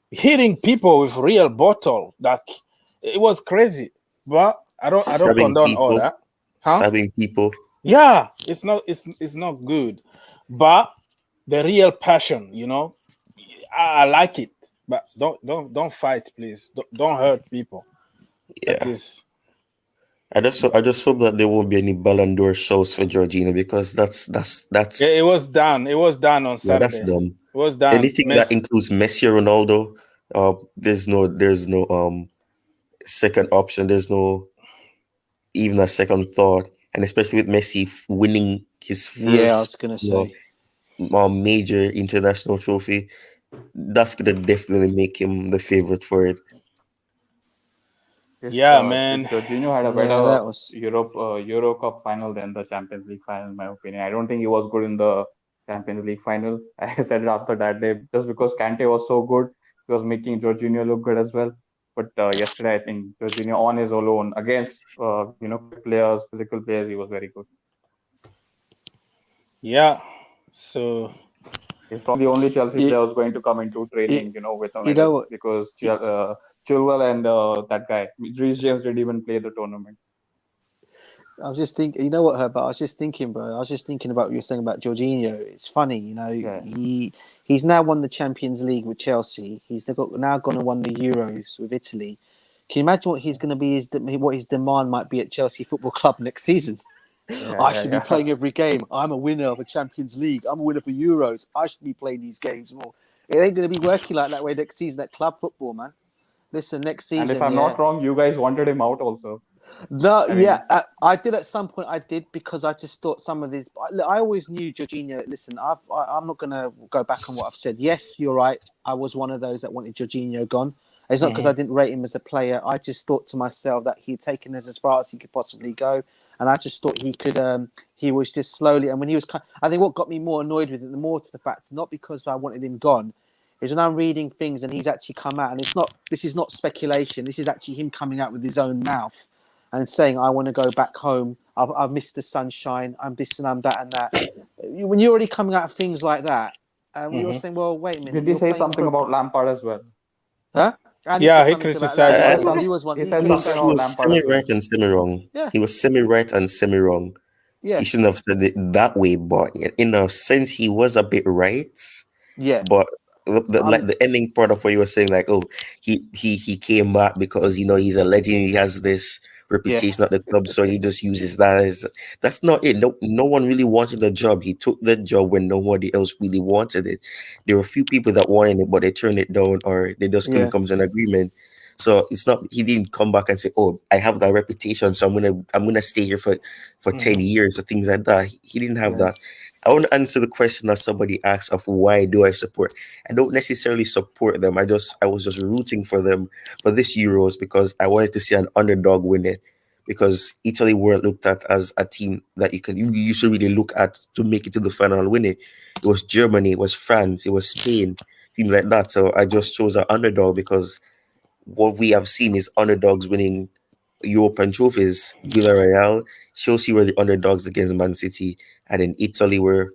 hitting people with real bottle. That it was crazy. But I don't condone all that. Stabbing people. Yeah, it's not good. But the real passion, I like it. But don't fight, please. Don't hurt people. Yeah. I just hope that there won't be any Ballon d'Or shows for Jorgino, because that's it was done. It was done on Saturday. That's dumb. Was done. Anything that includes Messi or Ronaldo, there's no second option. There's no even a second thought, and especially with Messi winning his Yeah, I was first gonna say. major international trophy, that's gonna definitely make him the favorite for it. Yeah, man. Jorginho had a Yeah, better that was. Euro Cup final than the Champions League final, in my opinion. I don't think he was good in the Champions League final. I said it after that day, just because Kante was so good, he was making Jorginho look good as well. But yesterday, I think Jorginho on his own against quick players, physical players, he was very good. Yeah. So he's probably the only Chelsea player who's going to come into training, with a medal, because Chilwell and that guy, Reece James, didn't even play the tournament. I was just thinking, you know what, Herb? I was just thinking, bro. I was just thinking about what you were saying about Jorginho. It's funny, he's now won the Champions League with Chelsea. He's now gone and won the Euros with Italy. Can you imagine what he's going to be? What his demand might be at Chelsea Football Club next season? I should be playing every game. I'm a winner of a Champions League. I'm a winner for Euros. I should be playing these games more. It ain't going to be working like that way next season at club football, man. Listen, next season. And if I'm not wrong, you guys wanted him out also. No, I did at some point. I did, because I just thought some of these. I always knew Jorginho. Listen, I'm not going to go back on what I've said. Yes, you're right. I was one of those that wanted Jorginho gone. It's not because I didn't rate him as a player. I just thought to myself that he'd taken us as far as he could possibly go, and I just thought he could. He was just slowly, and when he was, I think what got me more annoyed with it, the more to the fact, not because I wanted him gone, is when I'm reading things and he's actually come out, and this is not speculation. This is actually him coming out with his own mouth and saying, I want to go back home. I've missed the sunshine. I'm this and I'm that and that. When you're already coming out of things like that, we were saying, well, wait a minute. Did he say something about Lampard as well? Huh? He criticized. He was semi-right and semi-wrong. Yeah. He was semi-right and semi-wrong. Yeah. He shouldn't have said it that way, but in a sense, he was a bit right. Yeah. But the ending part of what he was saying, like, he came back because he's a legend. He has this reputation at the club, so he just uses that as. That's not it. No one really wanted the job. He took the job when nobody else really wanted it. There were a few people that wanted it, but they turned it down, or they just couldn't come to an agreement. So it's not. He didn't come back and say, "Oh, I have that reputation, so I'm gonna stay here for 10 years," or things like that. He didn't have that. I want to answer the question that somebody asked of why do I support. I don't necessarily support them. I was just rooting for them for this Euros because I wanted to see an underdog win it. Because Italy weren't looked at as a team that you should really look at to make it to the final and win it. It was Germany, it was France, it was Spain, teams like that. So I just chose an underdog because what we have seen is underdogs winning European trophies. Villarreal, Chelsea were the underdogs against Man City, and then Italy were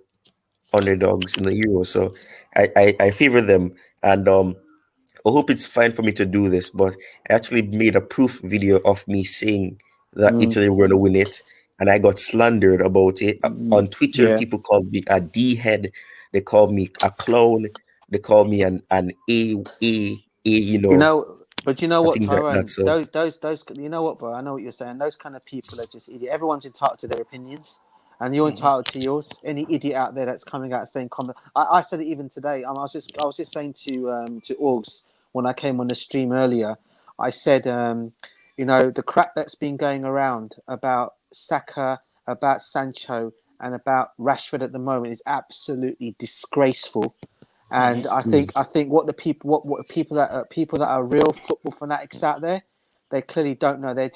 underdogs in the Euro. So I favor them, and I hope it's fine for me to do this, but I actually made a proof video of me saying that Italy were going to win it, and I got slandered about it. On Twitter, people called me a D-head. They called me a clown. They called me an But you know what, Tyrone? Like that, so. Those, you know what, bro? I know what you're saying. Those kind of people are just idiot. Everyone's entitled to their opinions, and you're entitled to yours. Any idiot out there that's coming out saying comment, I said it even today. I was just saying to Orgs when I came on the stream earlier. I said, the crap that's been going around about Saka, about Sancho, and about Rashford at the moment is absolutely disgraceful. And I think what people that are real football fanatics out there, they clearly don't know. They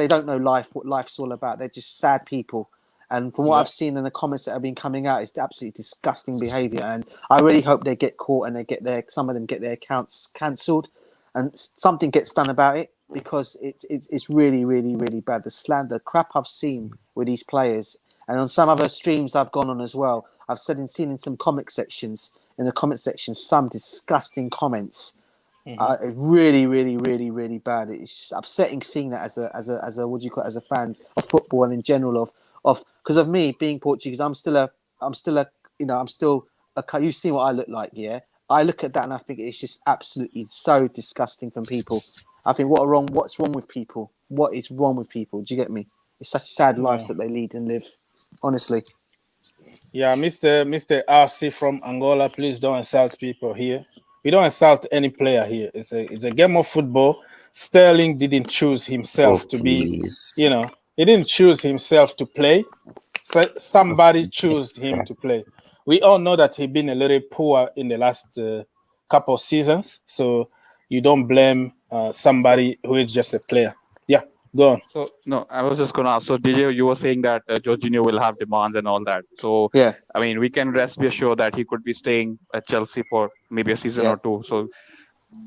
don't know life, what life's all about. They're just sad people. And from what I've seen in the comments that have been coming out, it's absolutely disgusting behaviour. And I really hope they get caught and some of them get their accounts cancelled, and something gets done about it, because it's really, really, really bad. The slander, crap I've seen with these players, and on some other streams I've gone on as well. I've seen in some comment sections, some disgusting comments. Really, really, really, really bad. It's upsetting seeing that as a what do you call it, as a fan of football and in general of because of me being Portuguese. I'm still a you see what I look like, yeah. I look at that and I think it's just absolutely so disgusting from people. I think what's wrong with people? What is wrong with people? Do you get me? It's such sad lives that they lead and live, honestly. Yeah, Mr. RC from Angola, please don't insult people here. We don't insult any player here. It's a game of football. Sterling didn't choose himself to be, please. he didn't choose himself to play. So somebody chose him to play. We all know that he's been a little poor in the last couple of seasons. So you don't blame somebody who is just a player. Yeah, go on. So no, I was just gonna ask. So DJ, you were saying that Jorginho will have demands and all that. So Yeah. I mean, we can be assured that he could be staying at Chelsea for maybe a season or two. So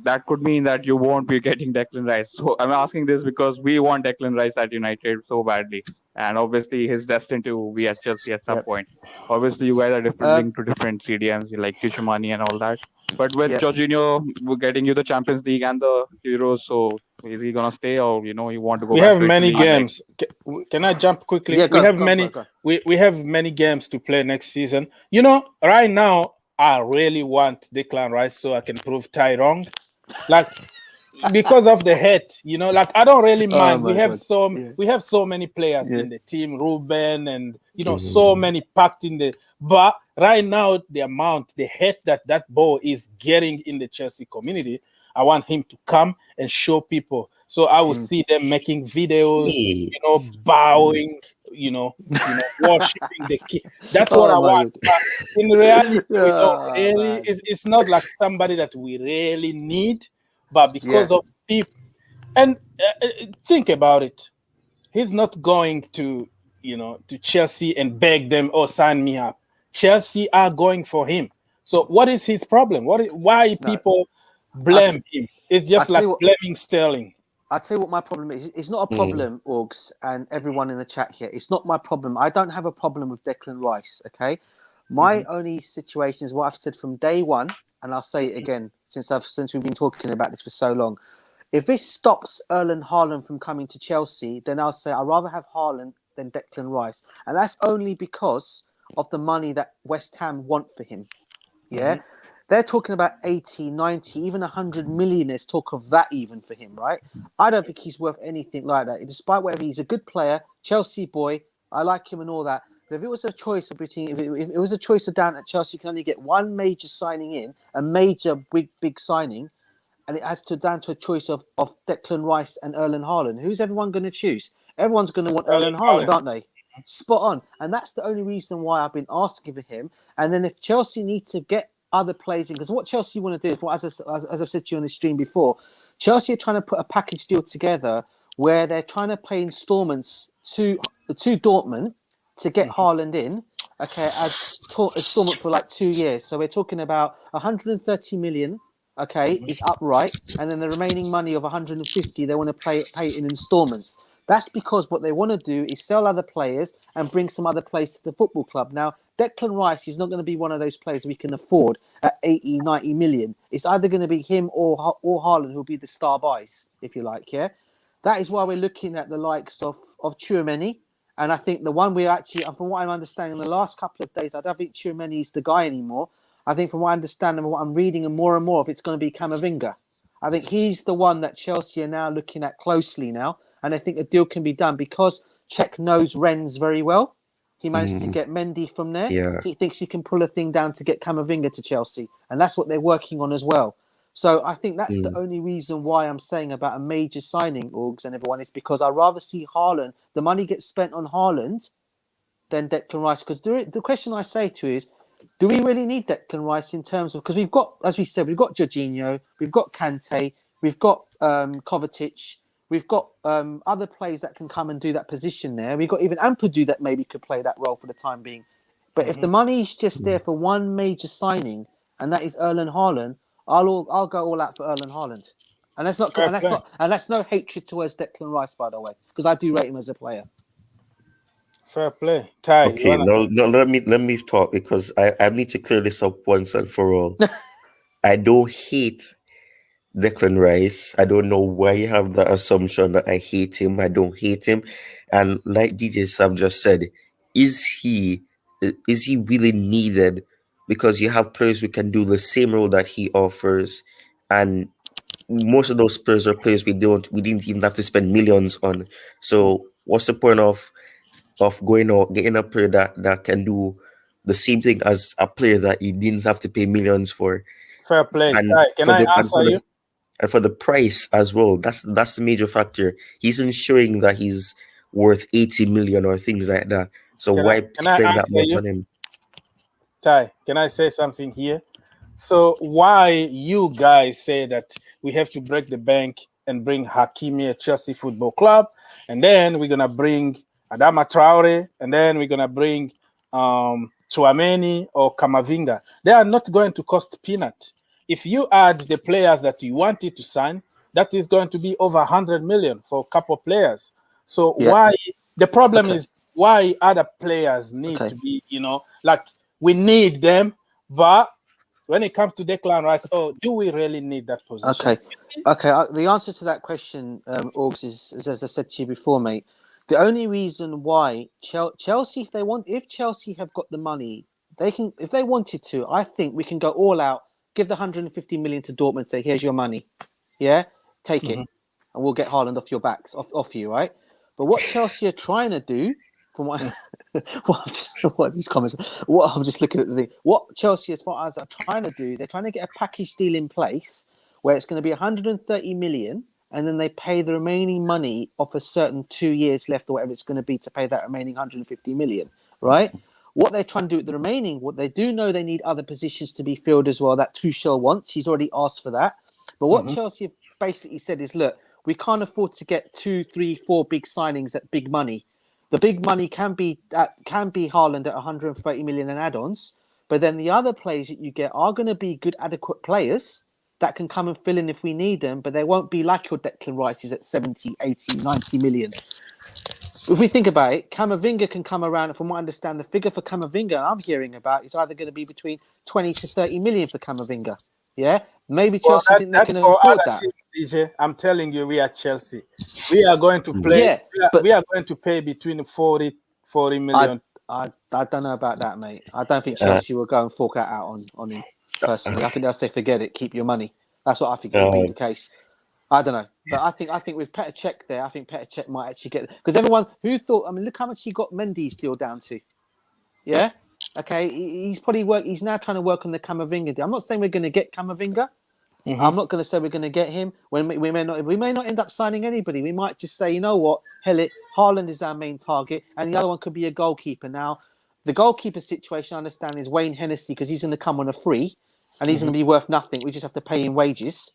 that could mean that you won't be getting Declan Rice. So I'm asking this because we want Declan Rice at United so badly, and obviously he's destined to be at Chelsea at some point. Obviously, you guys are linked to different CDMs like Tuchel and all that. But with Jorginho, we're getting you the Champions League and the Euros. So is he gonna stay, or you want to go? We back have to many Italy? games. Can I jump quickly? Yeah, we have many games to play next season. Right now I really want Declan Rice so I can prove Ty wrong. Like because of the hate, like I don't really mind. We have so many players in the team, Ruben and so many packed in the. But right now, the hate that ball is getting in the Chelsea community, I want him to come and show people. So I will see them making videos, bowing, worshiping the king. That's what I want. But in reality, we don't really. It's not like somebody that we really need, but because of people. And think about it. He's not going to Chelsea and beg them or sign me up. Chelsea are going for him. So what is his problem? Why people blame him? It's just like blaming Sterling. I'll tell you what my problem is. It's not a problem, Orgs, and everyone in the chat here. It's not my problem. I don't have a problem with Declan Rice, okay? My only situation is what I've said from day one, and I'll say it again since we've been talking about this for so long. If this stops Erling Haaland from coming to Chelsea, then I'll say I'd rather have Haaland than Declan Rice. And that's only because of the money that West Ham want for him. Yeah? They're talking about 80, 90, even 100 million. There's talk of that even for him, right? I don't think he's worth anything like that. Despite whatever, he's a good player, Chelsea boy. I like him and all that. But if it was a choice if it was a choice of down at Chelsea, you can only get one major signing in, a major big signing, and it has down to a choice of Declan Rice and Erling Haaland. Who's everyone going to choose? Everyone's going to want Erling Haaland, aren't they? Spot on. And that's the only reason why I've been asking for him. And then if Chelsea need to get other players in, because what Chelsea want to do, as I've said to you on the stream before, Chelsea are trying to put a package deal together where they're trying to pay installments to Dortmund to get Haaland in, okay, as installment for like 2 years. So we're talking about 130 million, okay, is upright, and then the remaining money of 150 they want to pay it in installments. That's because what they want to do is sell other players and bring some other players to the football club. Now, Declan Rice is not going to be one of those players we can afford at 80, 90 million. It's either going to be him or Haaland who'll be the star buys, if you like, yeah? That is why we're looking at the likes of Tchouaméni. And I think the one we actually, from what I'm understanding, in the last couple of days, I don't think Tchouaméni is the guy anymore. I think from what I understand and what I'm reading and more of, it's going to be Camavinga. I think he's the one that Chelsea are now looking at closely now. And I think a deal can be done because Czech knows Rennes very well. He managed to get Mendy from there. Yeah. He thinks he can pull a thing down to get Camavinga to Chelsea. And that's what they're working on as well. So I think that's the only reason why I'm saying about a major signing, Orgs and everyone, is because I'd rather see Haaland, the money gets spent on Haaland than Declan Rice. Because the question I say to is, do we really need Declan Rice in terms of, because we've got, as we said, we've got Jorginho, we've got Kante, we've got Kovacic, we've got other players that can come and do that position there. We've got even Ampadu that maybe could play that role for the time being. But if the money is just there for one major signing, and that is Erling Haaland, I'll go all out for Erling Haaland. And that's no hatred towards Declan Rice, by the way, because I do rate him as a player. Fair play. Ty, okay, no, let me talk because I need to clear this up once and for all. I don't hate Declan Rice. I don't know why you have the assumption that I hate him. I don't hate him. And like DJ Sam just said, is he really needed? Because you have players who can do the same role that he offers, and most of those players are players we didn't even have to spend millions on. So what's the point of going out getting a player that can do the same thing as a player that he didn't have to pay millions for. Fair play. And Right. Can for I the and answer for you? the and for the price as well, that's the major factor. He's ensuring that he's worth 80 million or things like that. So why Can I spend that answer much you? on him? Ty, can I say something here? So why you guys say that we have to break the bank and bring Hakimi at Chelsea Football Club, and then we're gonna bring Adama Traore, and then we're gonna bring Tchouameni or Camavinga? They are not going to cost peanut. If you add the players that you wanted to sign, that is going to be over 100 million for a couple of players. So why the problem is why other players need to be, like we need them, but when it comes to Declan Rice, do we really need that position? Okay. The answer to that question, Orgs, is as I said to you before, mate. The only reason why Chelsea, if Chelsea have got the money, they can. If they wanted to, I think we can go all out, give the 150 million to Dortmund, say, here's your money, take it, and we'll get Haaland off your backs, off you, right? But what Chelsea are trying to do, from what these comments, I'm just looking at the thing. What Chelsea, as far as are trying to do, they're trying to get a package deal in place where it's going to be 130 million, and then they pay the remaining money off a certain 2 years left or whatever it's going to be to pay that remaining 150 million, right? What they're trying to do with the remaining, what they do know, they need other positions to be filled as well. That Tuchel wants, he's already asked for that. But what Chelsea have basically said is, look, we can't afford to get 2, 3, 4 big signings at big money. The big money can be Haaland at 130 million and add-ons, but then the other players that you get are going to be good, adequate players that can come and fill in if we need them, but they won't be like your Declan Rice's at 70, 80, 90 million. If we think about it, Camavinga can come around. From what I understand, the figure for Camavinga I'm hearing about is either going to be between 20 to 30 million for Camavinga. Yeah? Maybe Chelsea think they can afford that. Teams, DJ, I'm telling you, we are Chelsea. We are going to play. We are going to pay between 40 million. I don't know about that, mate. I don't think Chelsea will go and fork that out on him, personally. I think they'll say, forget it, keep your money. That's what I think will be the case. I don't know. But I think with Petr Cech there, I think Petr Cech might actually get... Because everyone who thought... I mean, look how much he got Mendy's deal down to. Yeah? Okay, he's now trying to work on the Camavinga deal. I'm not saying we're going to get Camavinga. I'm not going to say we're going to get him. When we may not end up signing anybody. We might just say, you know what, hell it, Haaland is our main target, and the other one could be a goalkeeper. Now, the goalkeeper situation, I understand, is Wayne Hennessy, because he's going to come on a free, and he's going to be worth nothing. We just have to pay him wages,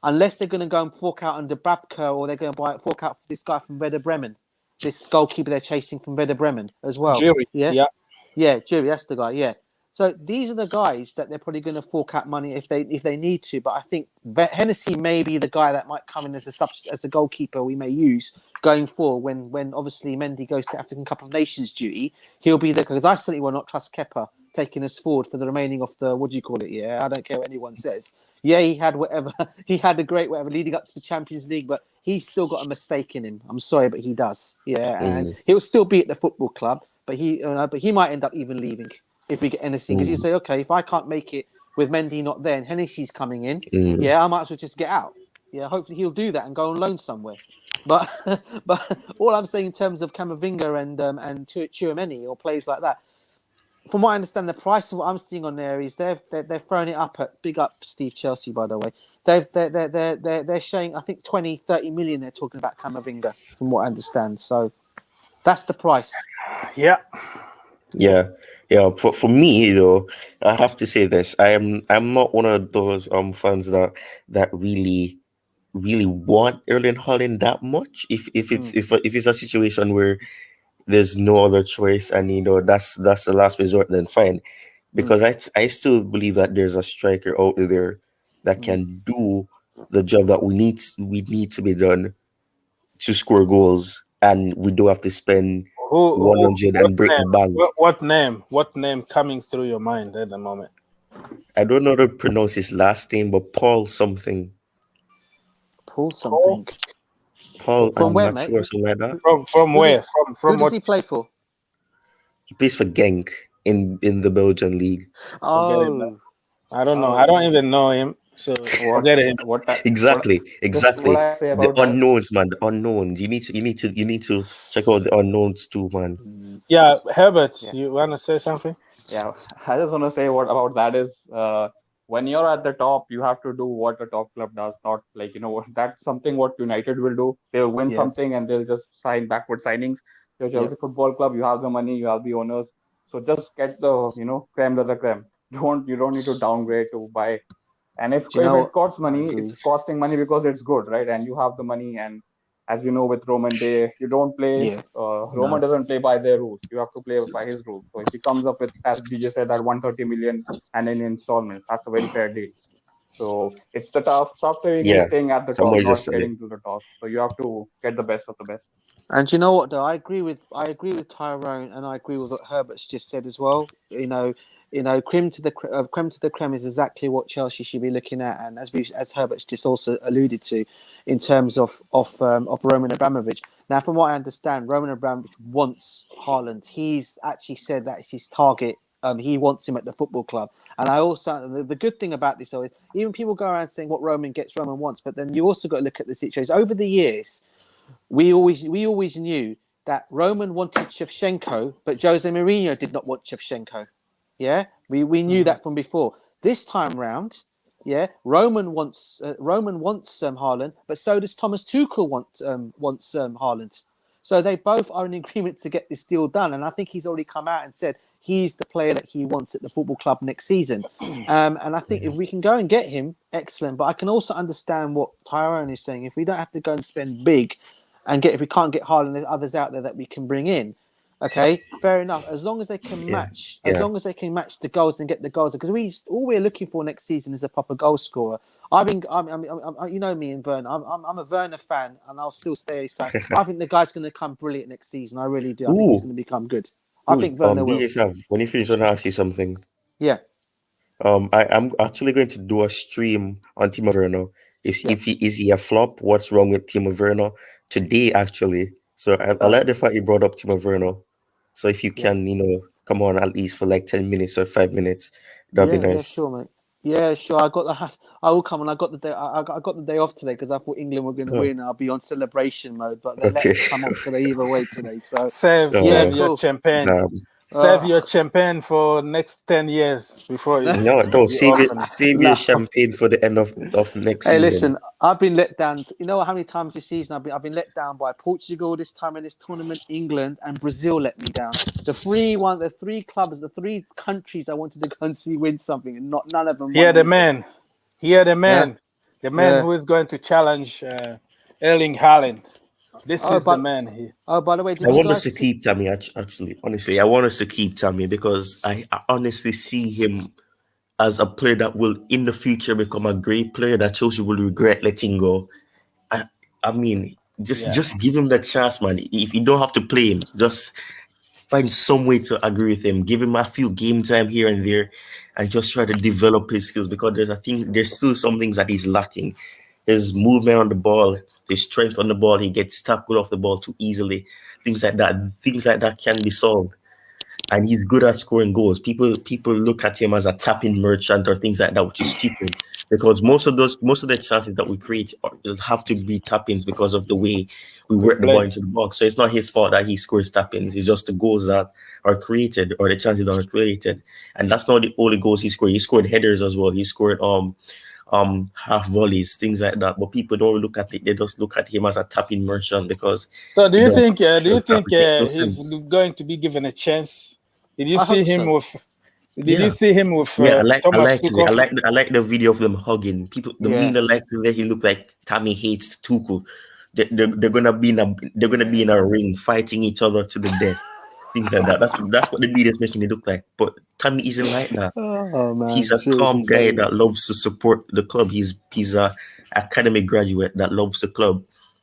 unless they're going to go and fork out under Babka, or they're going to fork out for this guy from Werder Bremen, this goalkeeper they're chasing from Werder Bremen as well. Jury. Yeah, Jury, that's the guy. Yeah. So these are the guys that they're probably going to fork out money if they need to. But I think Hennessy may be the guy that might come in as a goalkeeper we may use going forward when obviously Mendy goes to African Cup of Nations duty. He'll be there, because I certainly will not trust Kepa taking us forward for the remaining of the, what do you call it? Yeah, I don't care what anyone says. Yeah, he had a great whatever leading up to the Champions League, but he's still got a mistake in him. I'm sorry, but he does. Yeah, and he'll still be at the football club, but he might end up even leaving if we get anything, because you say, okay, if I can't make it with Mendy not there and Hennessy's coming in, I might as well just get out. Yeah, hopefully he'll do that and go on loan somewhere. But all I'm saying in terms of Camavinga and Tchouameni or players like that, from what I understand, the price of what I'm seeing on there is they're throwing it up at big up Steve Chelsea, by the way. They're showing, I think, 20, 30 million. They're talking about Camavinga, from what I understand. So that's the price. Yeah. For me though, I have to say this: I'm not one of those fans that really want Erling Haaland that much. If it's a situation where there's no other choice and that's the last resort, then fine. Because I still believe that there's a striker out there that can do the job that we need to be done to score goals, and we do have to spend 100 and break the bank. What name coming through your mind at the moment? I don't know how to pronounce his last name, but Paul something. Paul something. Paul, from I'm where, not mate? sure, something like that. From where? From who does he play for? He plays for Genk in the Belgian league. Oh, I don't know. I don't even know him. So forget him. Exactly. What I say about The unknowns, man. The unknowns. You need to check out the unknowns too, man. Yeah, Herbert, you want to say something? Yeah, I just want to say what about that is when you're at the top, you have to do what a top club does, not like, that's something what United will do. They'll win Yeah. something and they'll just sign backward signings. Your Chelsea Yep. Football Club, you have the money, you have the owners. So just get the, creme de la creme. You don't need to downgrade to buy. And Do you if know it what? costs money, it's Agreed. costing money because it's good, right? And you have the money. And as you know, with Roman, you don't play. Yeah. Roman No. doesn't play by their rules. You have to play by his rules. So if he comes up with, as DJ said, that 130 million and in installments, that's a very fair deal. So it's the tough saving is Yeah, staying at the top, somebody just not said it. getting to the top. So you have to get the best of the best. And do you know what though? I agree with Tyrone, and I agree with what Herbert's just said as well. Creme to the creme is exactly what Chelsea should be looking at, and as Herbert's just also alluded to, in terms of Roman Abramovich. Now, from what I understand, Roman Abramovich wants Haaland. He's actually said that it's his target. He wants him at the football club. And I also, the good thing about this though is even people go around saying what Roman gets, Roman wants, but then you also got to look at the situation over the years. We always knew that Roman wanted Shevchenko, but Jose Mourinho did not want Shevchenko. Yeah, we knew that from before. This time round, yeah, Roman wants Haaland, but so does Thomas Tuchel wants Haaland. So they both are in agreement to get this deal done, and I think he's already come out and said he's the player that he wants at the football club next season. And I think if we can go and get him, excellent. But I can also understand what Tyrone is saying. If we don't have to go and spend big, if we can't get Haaland, there's others out there that we can bring in. Okay, fair enough. As long as they can match, the goals and get the goals, because all we're looking for next season is a proper goal scorer. You know me and Vern. I'm a Werner fan, and I'll still stay. So I think the guy's going to come brilliant next season. I really do. I think he's going to become good. I think Werner will. DJ Sav, when you finish, I want to ask you something. Yeah. I'm actually going to do a stream on Timo Werner. Is he a flop? What's wrong with Timo Werner today? Actually, so I like the fact you brought up Timo Werner. So if you can, come on at least for like 10 minutes or 5 minutes, that'd be nice. Yeah, sure, mate. Yeah, sure. I will come, and I got the day. I got the day off today because I thought England were going to win. I'll be on celebration mode, but they let us come off today either way today. So save your champagne. Save your champagne for next 10 years before you. No, save your champagne for the end of next season. Hey, listen, I've been let down. You know how many times this season I've been let down by Portugal this time in this tournament, England and Brazil let me down. The three countries I wanted to go and see win something, and none of them. Here the man who is going to challenge Erling Haaland. This is the man here. Oh, by the way, I want us to keep Tammy. Actually, honestly, I want us to keep Tammy because I honestly see him as a player that will, in the future, become a great player that Chelsea will regret letting go. I mean, just give him the chance, man. If you don't have to play him, just find some way to agree with him. Give him a few game time here and there, and just try to develop his skills because there's still some things that he's lacking. His movement on the ball, his strength on the ball, he gets tackled off the ball too easily. Things like that can be solved. And he's good at scoring goals. People look at him as a tapping merchant or things like that, which is stupid. Because most of the chances that we create will have to be tap-ins because of the way we work the ball into the box. So it's not his fault that he scores tap-ins. It's just the goals that are created or the chances that are created. And that's not the only goals he scored. He scored headers as well. He scored half volleys, things like that. But people don't look at it. They just look at him as a tapping merchant because. So do you think he's going to be given a chance? Did you see him with? Did you see him with? I Thomas like the video of them hugging. The media like to let he look like Tammy hates Tuchel. They're gonna be in a ring fighting each other to the death. Things like that. That's what the media is making it look like. But Tammy isn't like that. Oh, man. He's a calm guy that loves to support the club. He's a academic graduate that loves the club.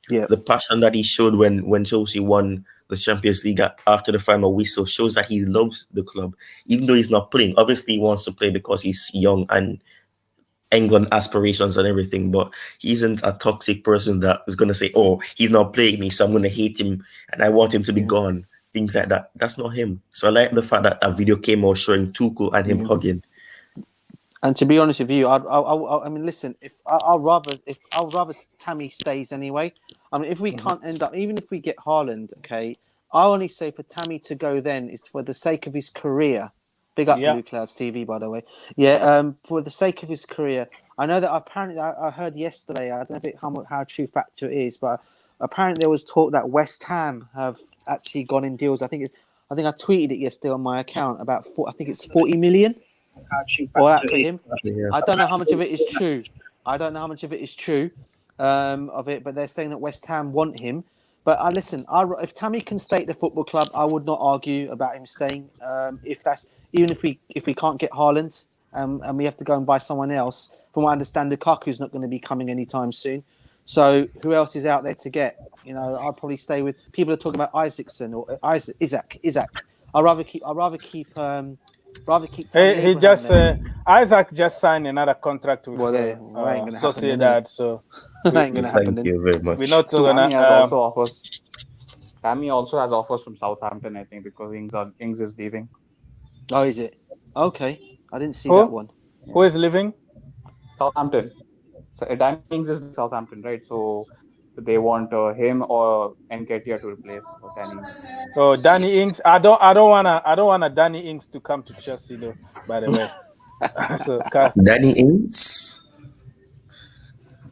Yeah. The passion that he showed when Chelsea won the Champions League after the final whistle shows that he loves the club, even though he's not playing. Obviously, he wants to play because he's young and England aspirations and everything, but he isn't a toxic person that is going to say, "Oh, he's not playing me, so I'm going to hate him and I want him to be gone." Things like that. That's not him. So I like the fact that a video came out showing Tuchel and him hugging. And to be honest with you, I mean, listen. I'll rather Tammy stays anyway. I mean, if we can't end up, even if we get Haaland, okay, I only say for Tammy to go then is for the sake of his career, Big up Yeah. Blue Clouds TV, by the way. Yeah, for the sake of his career, I know that apparently I heard yesterday. I don't know how true factor it is, but apparently there was talk that West Ham have actually gone in deals. I think I tweeted it yesterday on my account about I think it's 40 million. Or that for him. Yeah. I don't know how much of it is true. Of it, but they're saying that West Ham want him. But listen, if Tammy can stay at the football club, I would not argue about him staying. Even if we can't get Haaland, and we have to go and buy someone else. From what I understand, Lukaku's not going to be coming anytime soon. So who else is out there to get? You know, I'll probably stay with people are talking about Isaacson or Isaac. I'd rather keep. He just Isaac just signed another contract with Sociedad, so that ain't gonna happen. Thank you very much. we're not gonna. Tammy also has offers from Southampton, I think, because Ings is leaving. Oh, is it? Okay, I didn't see that one. Who is leaving? Southampton. So Danny Ings is Southampton, right? So they want him or Nketiah to replace Danny Ings. Oh, Danny Ings. I don't want Danny Ings to come to Chelsea though. By the way, so Danny Ings.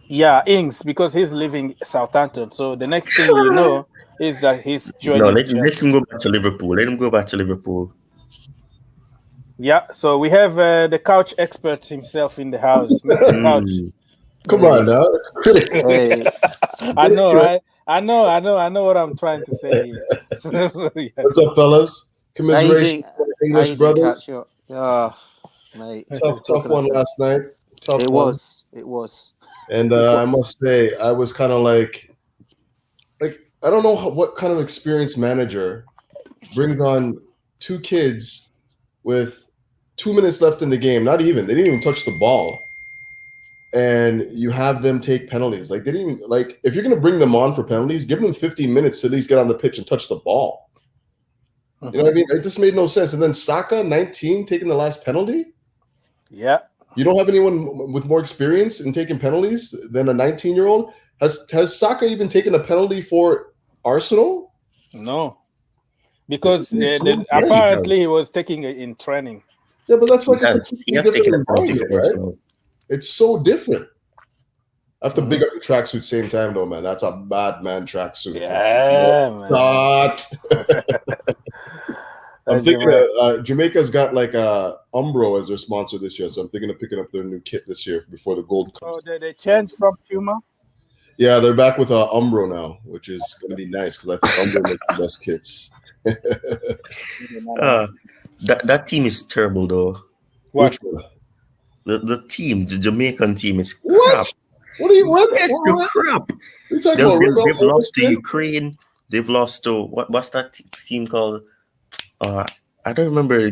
Yeah, Ings, because he's leaving Southampton. So the next thing you know is that he's joining. No, let him go back to Liverpool. Let him go back to Liverpool. Yeah, so we have the couch expert himself in the house, Mr. Couch. Come on now, it's critical. Hey. I know, right? I know what I'm trying to say here. Yeah. What's up, fellas? Commiserations for the English brothers. Mate. Tough one last night. It was. And I must say, I was kind of like I don't know what kind of experienced manager brings on two kids with 2 minutes left in the game. They didn't even touch the ball. And you have them take penalties. Like, they didn't even, if you're going to bring them on for penalties, give them 15 minutes to at least get on the pitch and touch the ball. You know what I mean? It just made no sense. And then Saka, 19, taking the last penalty? Yeah. You don't have anyone with more experience in taking penalties than a 19-year-old? Has Saka even taken a penalty for Arsenal? No. Because apparently he was taking it in training. Yeah, but that's like he has taken a penalty for Arsenal. It's so different. I have to big up the tracksuit same time, though, man. That's a bad man tracksuit. Yeah, man. I'm thinking Jamaica's got Umbro as their sponsor this year, so I'm thinking of picking up their new kit this year before the Gold Cup. Oh, they changed from Puma? Yeah, they're back with Umbro now, which is going to be nice because I think Umbro makes the best kits. That team is terrible, though. What? The team, the Jamaican team is crap. What? What are you? What? Yes, crap. They've lost to Ukraine. They've lost to what's that team called? I don't remember.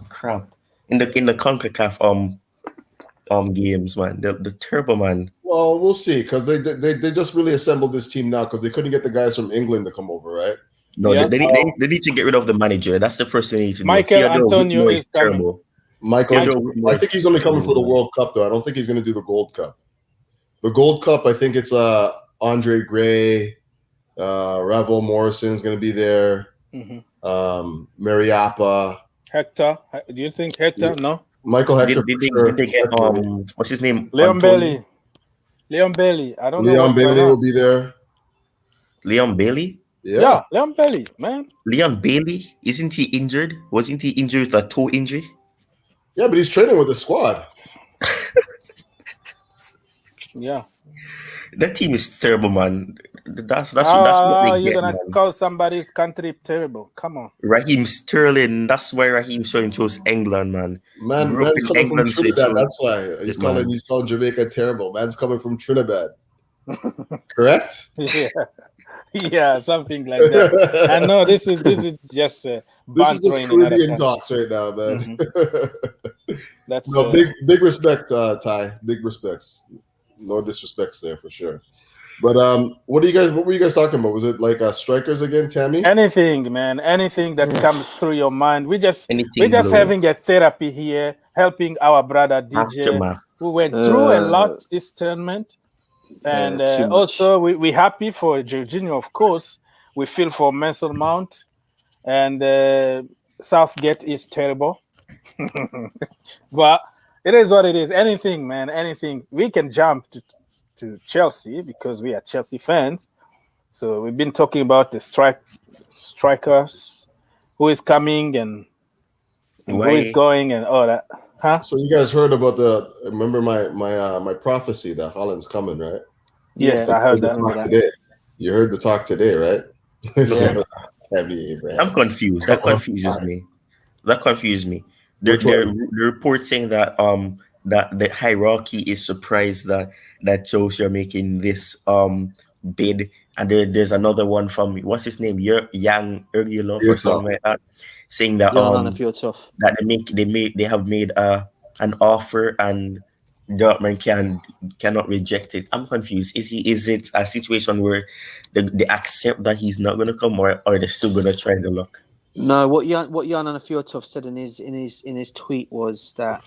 Crap. In the CONCACAF games, man. The terrible, man. Well, we'll see because they just really assembled this team now because they couldn't get the guys from England to come over, right? No, yeah. they need to get rid of the manager. That's the first thing they need to do. Michael Antonio is terrible. I think he's only coming for the World Cup, though. I don't think he's going to do the Gold Cup. The Gold Cup, I think it's Andre Gray, Ravel Morrison is going to be there. Mariappa. Hector. Do you think Hector? No. Michael Hector. Did they get what's his name? Leon Bailey. I don't know. Leon Bailey will be there. Leon Bailey? Yeah, Leon Bailey, man. Leon Bailey, isn't he injured? Wasn't he injured with a toe injury? Yeah, but he's training with the squad. Yeah. That team is terrible, man. That's what they you're get, gonna call somebody's country terrible. Come on. Raheem Sterling. That's why Raheem Sterling chose England, man. Man's coming from Trinidad. That's why he's calling Jamaica terrible. Man's coming from Trinidad. Correct? Yeah, something like that. I know this is just this is just Caribbean talks right now, man. That's big respect, Ty. Big respects. No disrespects there for sure. But what were you guys talking about? Was it strikers again, Tammy? Anything, man. Anything that comes through your mind. We're just having a therapy here, helping our brother DJ who went through a lot this tournament. And also we're happy for Jorgino, of course. We feel for Mason Mount, and Southgate is terrible. But it is what it is. Anything, man. Anything. We can jump to Chelsea because we are Chelsea fans. So we've been talking about the strikers, who is coming and who is going and all that. Huh? So you guys heard about remember my prophecy that Holland's coming, right? Yes, I heard that. Today. You heard the talk today, right? Yeah. I'm confused. That confuses me. That confused me. The report saying that that the hierarchy is surprised that Chelsea are making this bid, and there's another one from what's his name, Yang Ergilov or something like that, saying that that they have made an offer and Dortmund cannot reject it. I'm confused. Is it a situation where they accept that he's not going to come, or they're still going to try the luck? No, what Jan Fjortov said in his tweet was that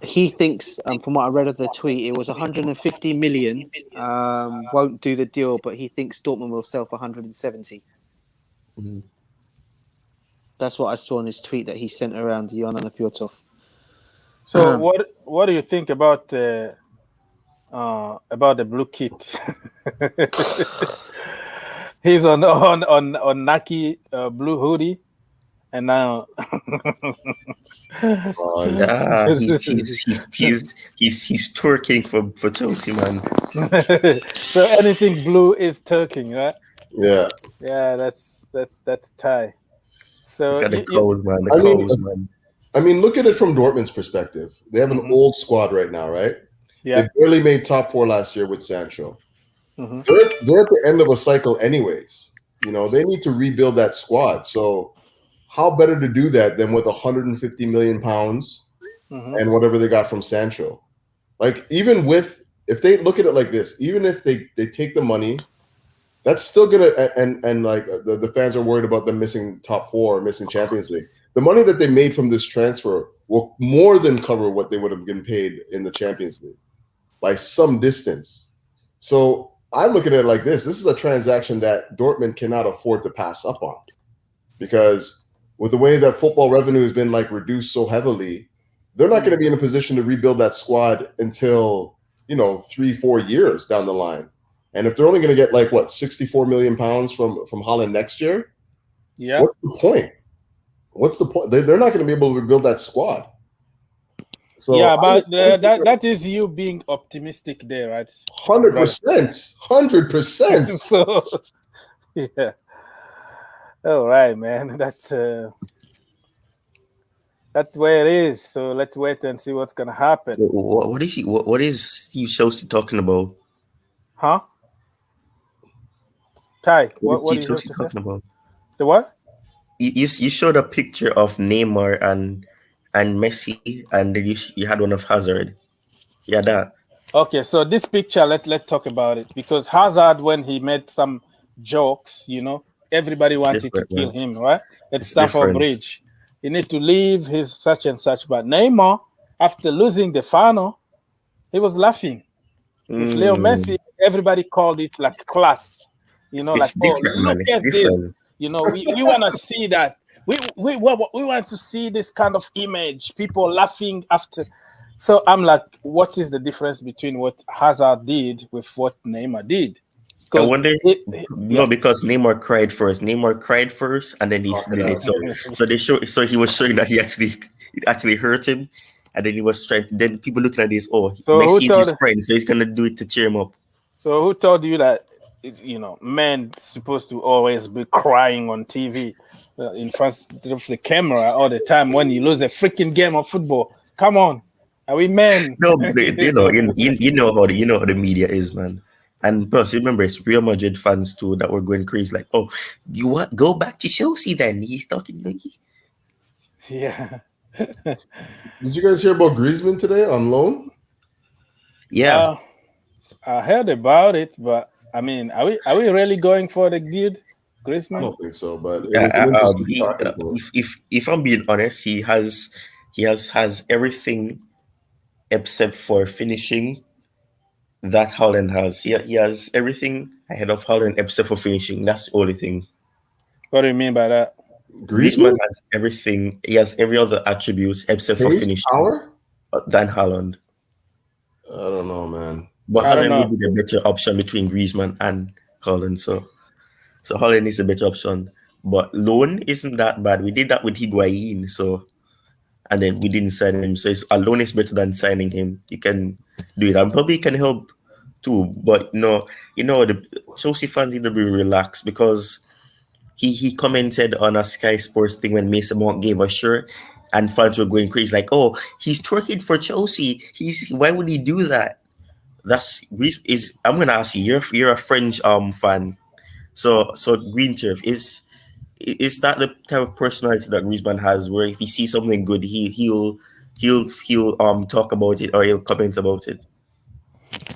he thinks, from what I read of the tweet, it was 150 million won't do the deal, but he thinks Dortmund will sell for 170. Mm-hmm. That's what I saw in his tweet that he sent around Jan Fjortov. So what do you think about the blue kit? He's on Nike blue hoodie, and now he's twerking for Chelsea, man. So anything blue is twerking, right? Yeah, that's Thai. So the clothes, man. I mean, look at it from Dortmund's perspective. They have an old squad right now, right? Yeah. They barely made top 4 last year with Sancho. Mm-hmm. They're at the end of a cycle anyways. You know, they need to rebuild that squad. So how better to do that than with 150 million pounds and whatever they got from Sancho? Like, even if they look at it like this, even if they take the money, that's still gonna and like the fans are worried about them missing top 4, missing Champions League. The money that they made from this transfer will more than cover what they would have been paid in the Champions League by some distance. So I'm looking at it like this. This is a transaction that Dortmund cannot afford to pass up on, because with the way that football revenue has been like reduced so heavily, they're not going to be in a position to rebuild that squad until, 3-4 years down the line. And if they're only going to get like 64 million pounds from Holland next year, what's the point? They're not going to be able to rebuild that squad. So but that is you being optimistic there, right? 100%. 100%. So, yeah. All right, man. That's where it is. So let's wait and see what's gonna happen. What is Steve Chelsea talking about? Huh? Ty, what is Chelsea talking about? The what? You showed a picture of Neymar and Messi, and then you had one of Hazard. Yeah, that. Okay, so this picture, let's talk about it, because Hazard, when he made some jokes, everybody wanted to kill him, right? At Stamford Bridge. He need to leave his such and such. But Neymar, after losing the final, he was laughing. With Leo Messi, everybody called it like class. It's different, man. Look at this. We want to see that. We want to see this kind of image, people laughing after. So I'm like, what is the difference between what Hazard did with what Neymar did? I wonder. Because Neymar cried first. And then he did it. So he was showing that it actually hurt him, and then he was trying. Then people looking at this. Oh, so Messi is his friend, so he's gonna do it to cheer him up. So who told you that? Men supposed to always be crying on TV in front of the camera all the time when you lose a freaking game of football. Come on, are we men? No, you know how the media is, man. And plus, remember, it's Real Madrid fans too that were going crazy. Like, oh, you want go back to Chelsea? Then he's talking to me. Yeah. Did you guys hear about Griezmann today on loan? Yeah, I heard about it, but. I mean, are we really going for the dude, Griezmann? I don't think so, but if I'm being honest, he has everything except for finishing that Holland has. He has everything ahead of Holland except for finishing. That's the only thing. What do you mean by that? Griezmann has everything. He has every other attribute except for Pace, finishing power? than Haaland. I don't know, man. But I don't Haaland know. would be the better option between Griezmann and Haaland. So Haaland is a better option. But loan isn't that bad. We did that with Higuain, and then we didn't sign him. So a loan is better than signing him. You can do it, and probably can help too. But no, the Chelsea fans need to be relaxed because he commented on a Sky Sports thing when Mason Mount gave a shirt, and fans were going crazy like, "Oh, he's twerking for Chelsea. Why would he do that?" I'm gonna ask you. You're a French fan, so Green Turf is that the type of personality that Griezmann has, where if he sees something good, he'll talk about it or he'll comment about it?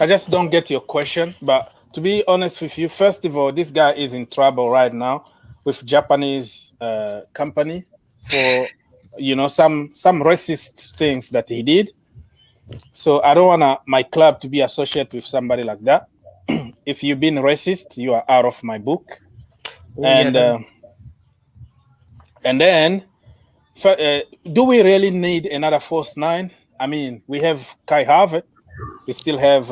I just don't get your question, but to be honest with you, first of all, this guy is in trouble right now with Japanese company for some racist things that he did. So I don't want my club to be associated with somebody like that. If you've been racist, you are out of my book. And then, do we really need another false nine? I mean, we have Kai Havertz. We still have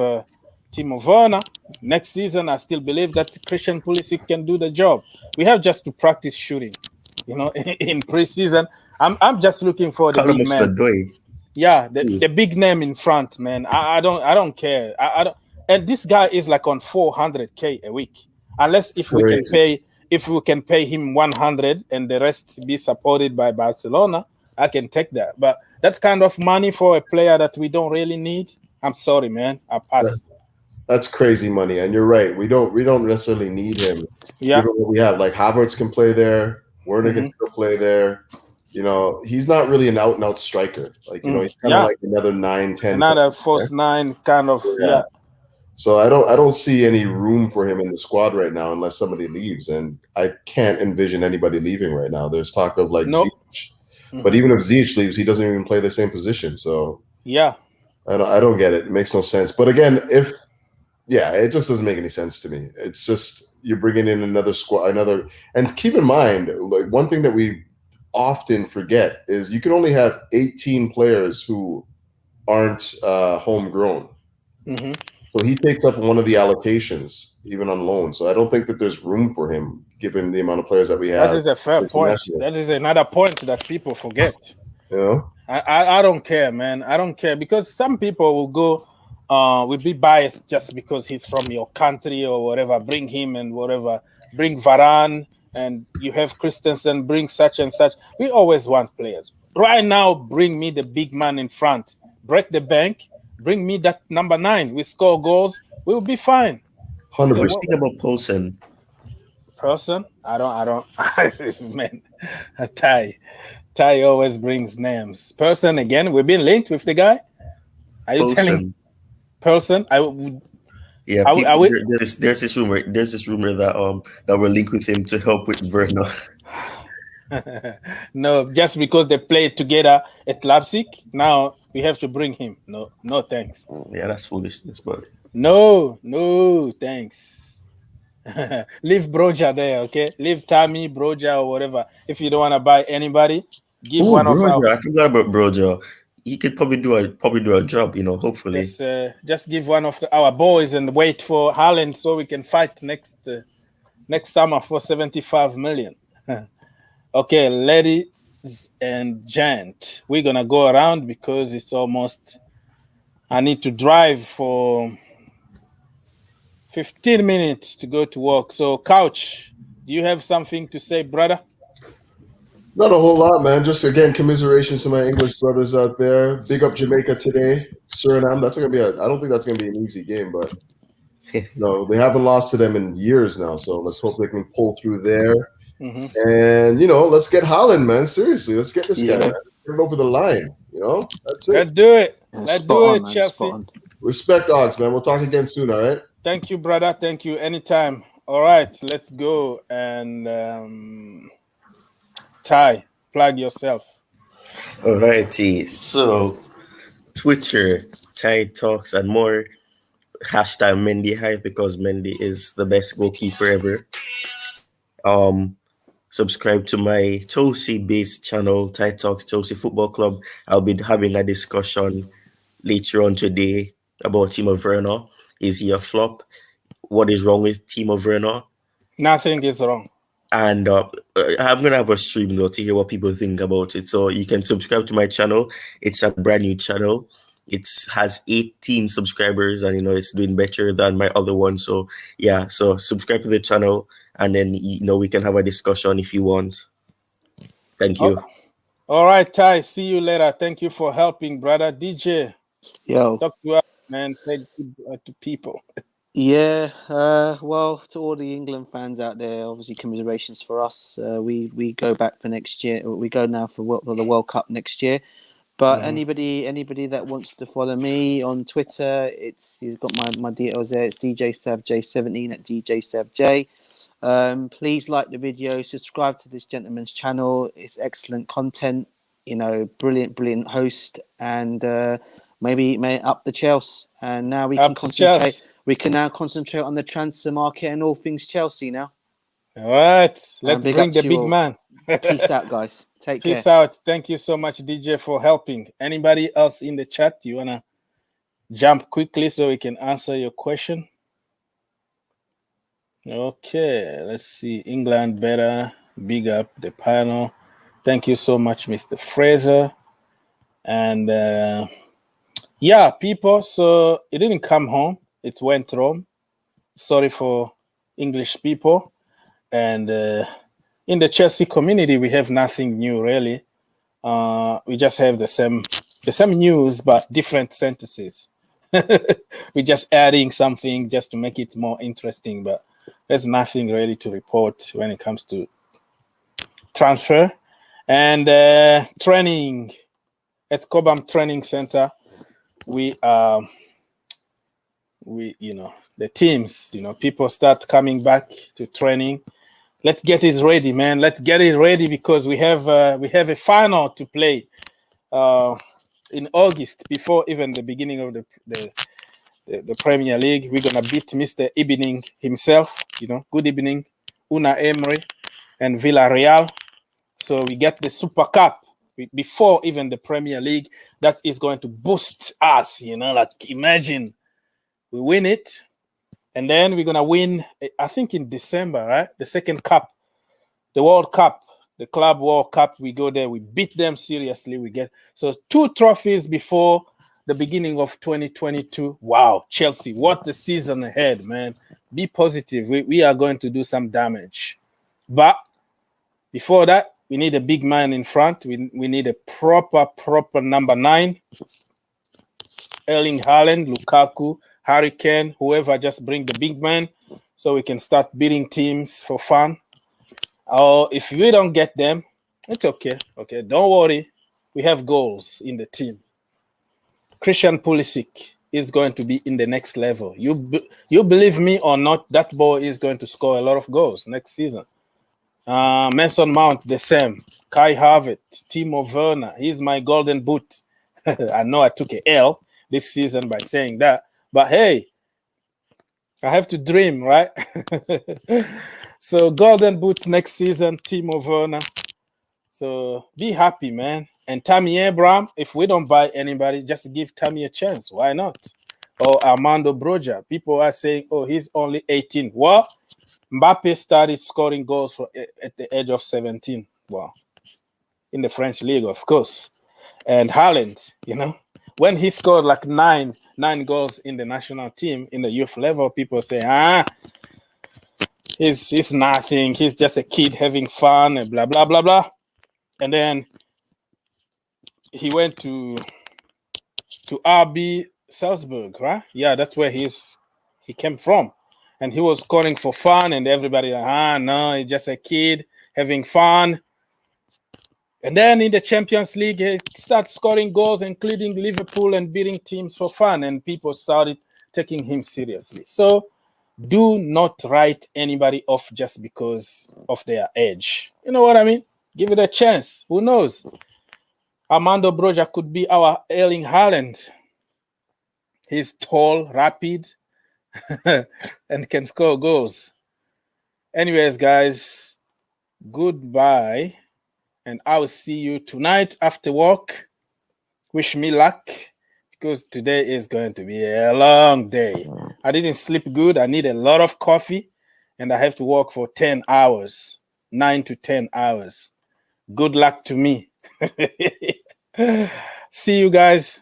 Timo Werner. Next season, I still believe that Christian Pulisic can do the job. We have just to practice shooting. In preseason, I'm just looking for the big man. Yeah, the big name in front, man. I don't care. I don't. And this guy is like on 400K a week, unless if we can pay him 100 and the rest be supported by Barcelona, I can take that. But that kind of money for a player that we don't really need, I'm sorry, man. I pass. That's crazy money, and you're right. We don't necessarily need him. Yeah, given what we have, like Havertz can play there, Werner can still play there. He's not really an out and out striker. Like he's kind of like another 9-10, another false nine kind of. Yeah. So I don't see any room for him in the squad right now unless somebody leaves, and I can't envision anybody leaving right now. There's talk of Ziyech, but even if Ziyech leaves, he doesn't even play the same position. So yeah, I don't get it. It makes no sense. But again, it just doesn't make any sense to me. It's just you're bringing in another squad, and keep in mind, like one thing that we often forget is you can only have 18 players who aren't homegrown. So he takes up one of the allocations, even on loan. So I don't think that there's room for him, given the amount of players that we have. That is a fair point. That is another point that people forget. I don't care, man. I don't care, because some people will go, will be biased just because he's from your country or whatever. Bring him and whatever. Bring Varane, and you have Christensen. Bring such and such. We always want players. Right now, bring me the big man in front. Break the bank. Bring me that number 9. We score goals. We'll be fine. 100%. What think about Poulsen? I don't. Man, Ty always brings names. Person again. We've been linked with the guy. Are you telling Person? Yeah, there's this rumor. There's this rumor that we're linked with him to help with Werner. No, just because they played together at Leipzig, now we have to bring him. No, thanks. Yeah, that's foolishness, but no, thanks. Leave Broja there, okay? Leave Tammy, Broja, or whatever. If you don't want to buy anybody, give one of our. I forgot about Broja. He could probably do a job, hopefully. Just give one of our boys and wait for Haaland so we can fight next summer for 75 million. Okay, ladies and gents, we're gonna go around because it's almost. I need to drive for 15 minutes to go to work. So, Couch, do you have something to say, brother? Not a whole lot, man. Just again, commiserations to my English brothers out there. Big up Jamaica today, Suriname. That's gonna be. I don't think that's gonna be an easy game, but no, they haven't lost to them in years now. So let's hope they can pull through there. And let's get Haaland, man. Seriously, let's get this guy. Man. Get it over the line. That's it. Let's do it. Let's do it, Chelsea. Respect odds, man. We'll talk again soon. All right. Thank you, brother. Thank you. Anytime. All right, let's go and Ty, plug yourself. All righty. So, Twitter, Ty Talks and more. Hashtag Mendy Hype, because Mendy is the best goalkeeper ever. subscribe to my Chelsea-based channel, Thai Talks Chelsea Football Club. I'll be having a discussion later on today about Timo Werner. Is he a flop? What is wrong with Timo Werner? Nothing is wrong. And I'm going to have a stream though to hear what people think about it. So you can subscribe to my channel. It's a brand new channel. It has 18 subscribers and, it's doing better than my other one. So, yeah. So subscribe to the channel and then, we can have a discussion if you want. Thank you. All right, Ty. See you later. Thank you for helping, brother. DJ. Yo. Talk to us, man. Say good to people. Yeah, well, to all the England fans out there, obviously commiserations for us. We go back for next year. We go now for the World Cup next year. But anybody that wants to follow me on Twitter, you've got my details there. It's DJSavJ17 at DJSavJ. Please like the video, subscribe to this gentleman's channel. It's excellent content. Brilliant host, and maybe up the Chelsea. And now we can concentrate. We can now concentrate on the transfer market and all things Chelsea now. All right. Let's bring the big man. Peace out, guys. Take care. Peace out. Thank you so much, DJ, for helping. Anybody else in the chat, you want to jump quickly so we can answer your question? Okay. Let's see. England better. Big up the panel. Thank you so much, Mr. Fraser. And yeah, people. So it didn't come home. It went home. Sorry for English people. And in the Chelsea community, we have nothing new, really. We just have the same news, but different sentences. We're just adding something just to make it more interesting, but there's nothing really to report when it comes to transfer. And training at Cobham Training Center, the teams, people start coming back to training. Let's get it ready, man. Let's get it ready because we have a final to play in August before even the beginning of the Premier League. We're gonna beat Mr. Evening himself. Good evening, Una Emery and Villarreal. So we get the Super Cup before even the Premier League. That is going to boost us. Like imagine we win it. And then we're going to win, I think in December, right? The second cup, the World Cup, the Club World Cup. We go there, we beat them seriously. We get 2 trophies before the beginning of 2022. Wow, Chelsea, what the season ahead, man. Be positive. We are going to do some damage. But before that, we need a big man in front. We need a proper number 9. Erling Haaland, Lukaku, Harry Kane, whoever, just bring the big man so we can start beating teams for fun. Or if we don't get them, it's okay. Okay, don't worry. We have goals in the team. Christian Pulisic is going to be in the next level. You believe me or not, that boy is going to score a lot of goals next season. Mason Mount, the same. Kai Havertz, Timo Werner, he's my golden boot. I know I took a L this season by saying that. But hey, I have to dream, right? So golden boot next season, Timo Werner. So be happy, man. And Tammy Abraham, if we don't buy anybody, just give Tammy a chance. Why not? Or Armando Broja. People are saying, oh, he's only 18. Well, Mbappe started scoring goals at the age of 17. Well, in the French league, of course. And Haaland, when he scored like nine goals in the national team in the youth level, people say, he's nothing. He's just a kid having fun and blah, blah, blah, blah. And then he went to RB Salzburg, right? Yeah, that's where he came from. And he was scoring for fun and everybody no, he's just a kid having fun. And then in the Champions League, he started scoring goals, including Liverpool, and beating teams for fun. And people started taking him seriously. So do not write anybody off just because of their age. You know what I mean? Give it a chance. Who knows? Armando Broja could be our Erling Haaland. He's tall, rapid, and can score goals. Anyways, guys, goodbye, and I will see you tonight after work. Wish me luck, because today is going to be a long day. I didn't sleep good. I need a lot of coffee, and I have to work for 10 hours, 9 to 10 hours. Good luck to me. See you guys.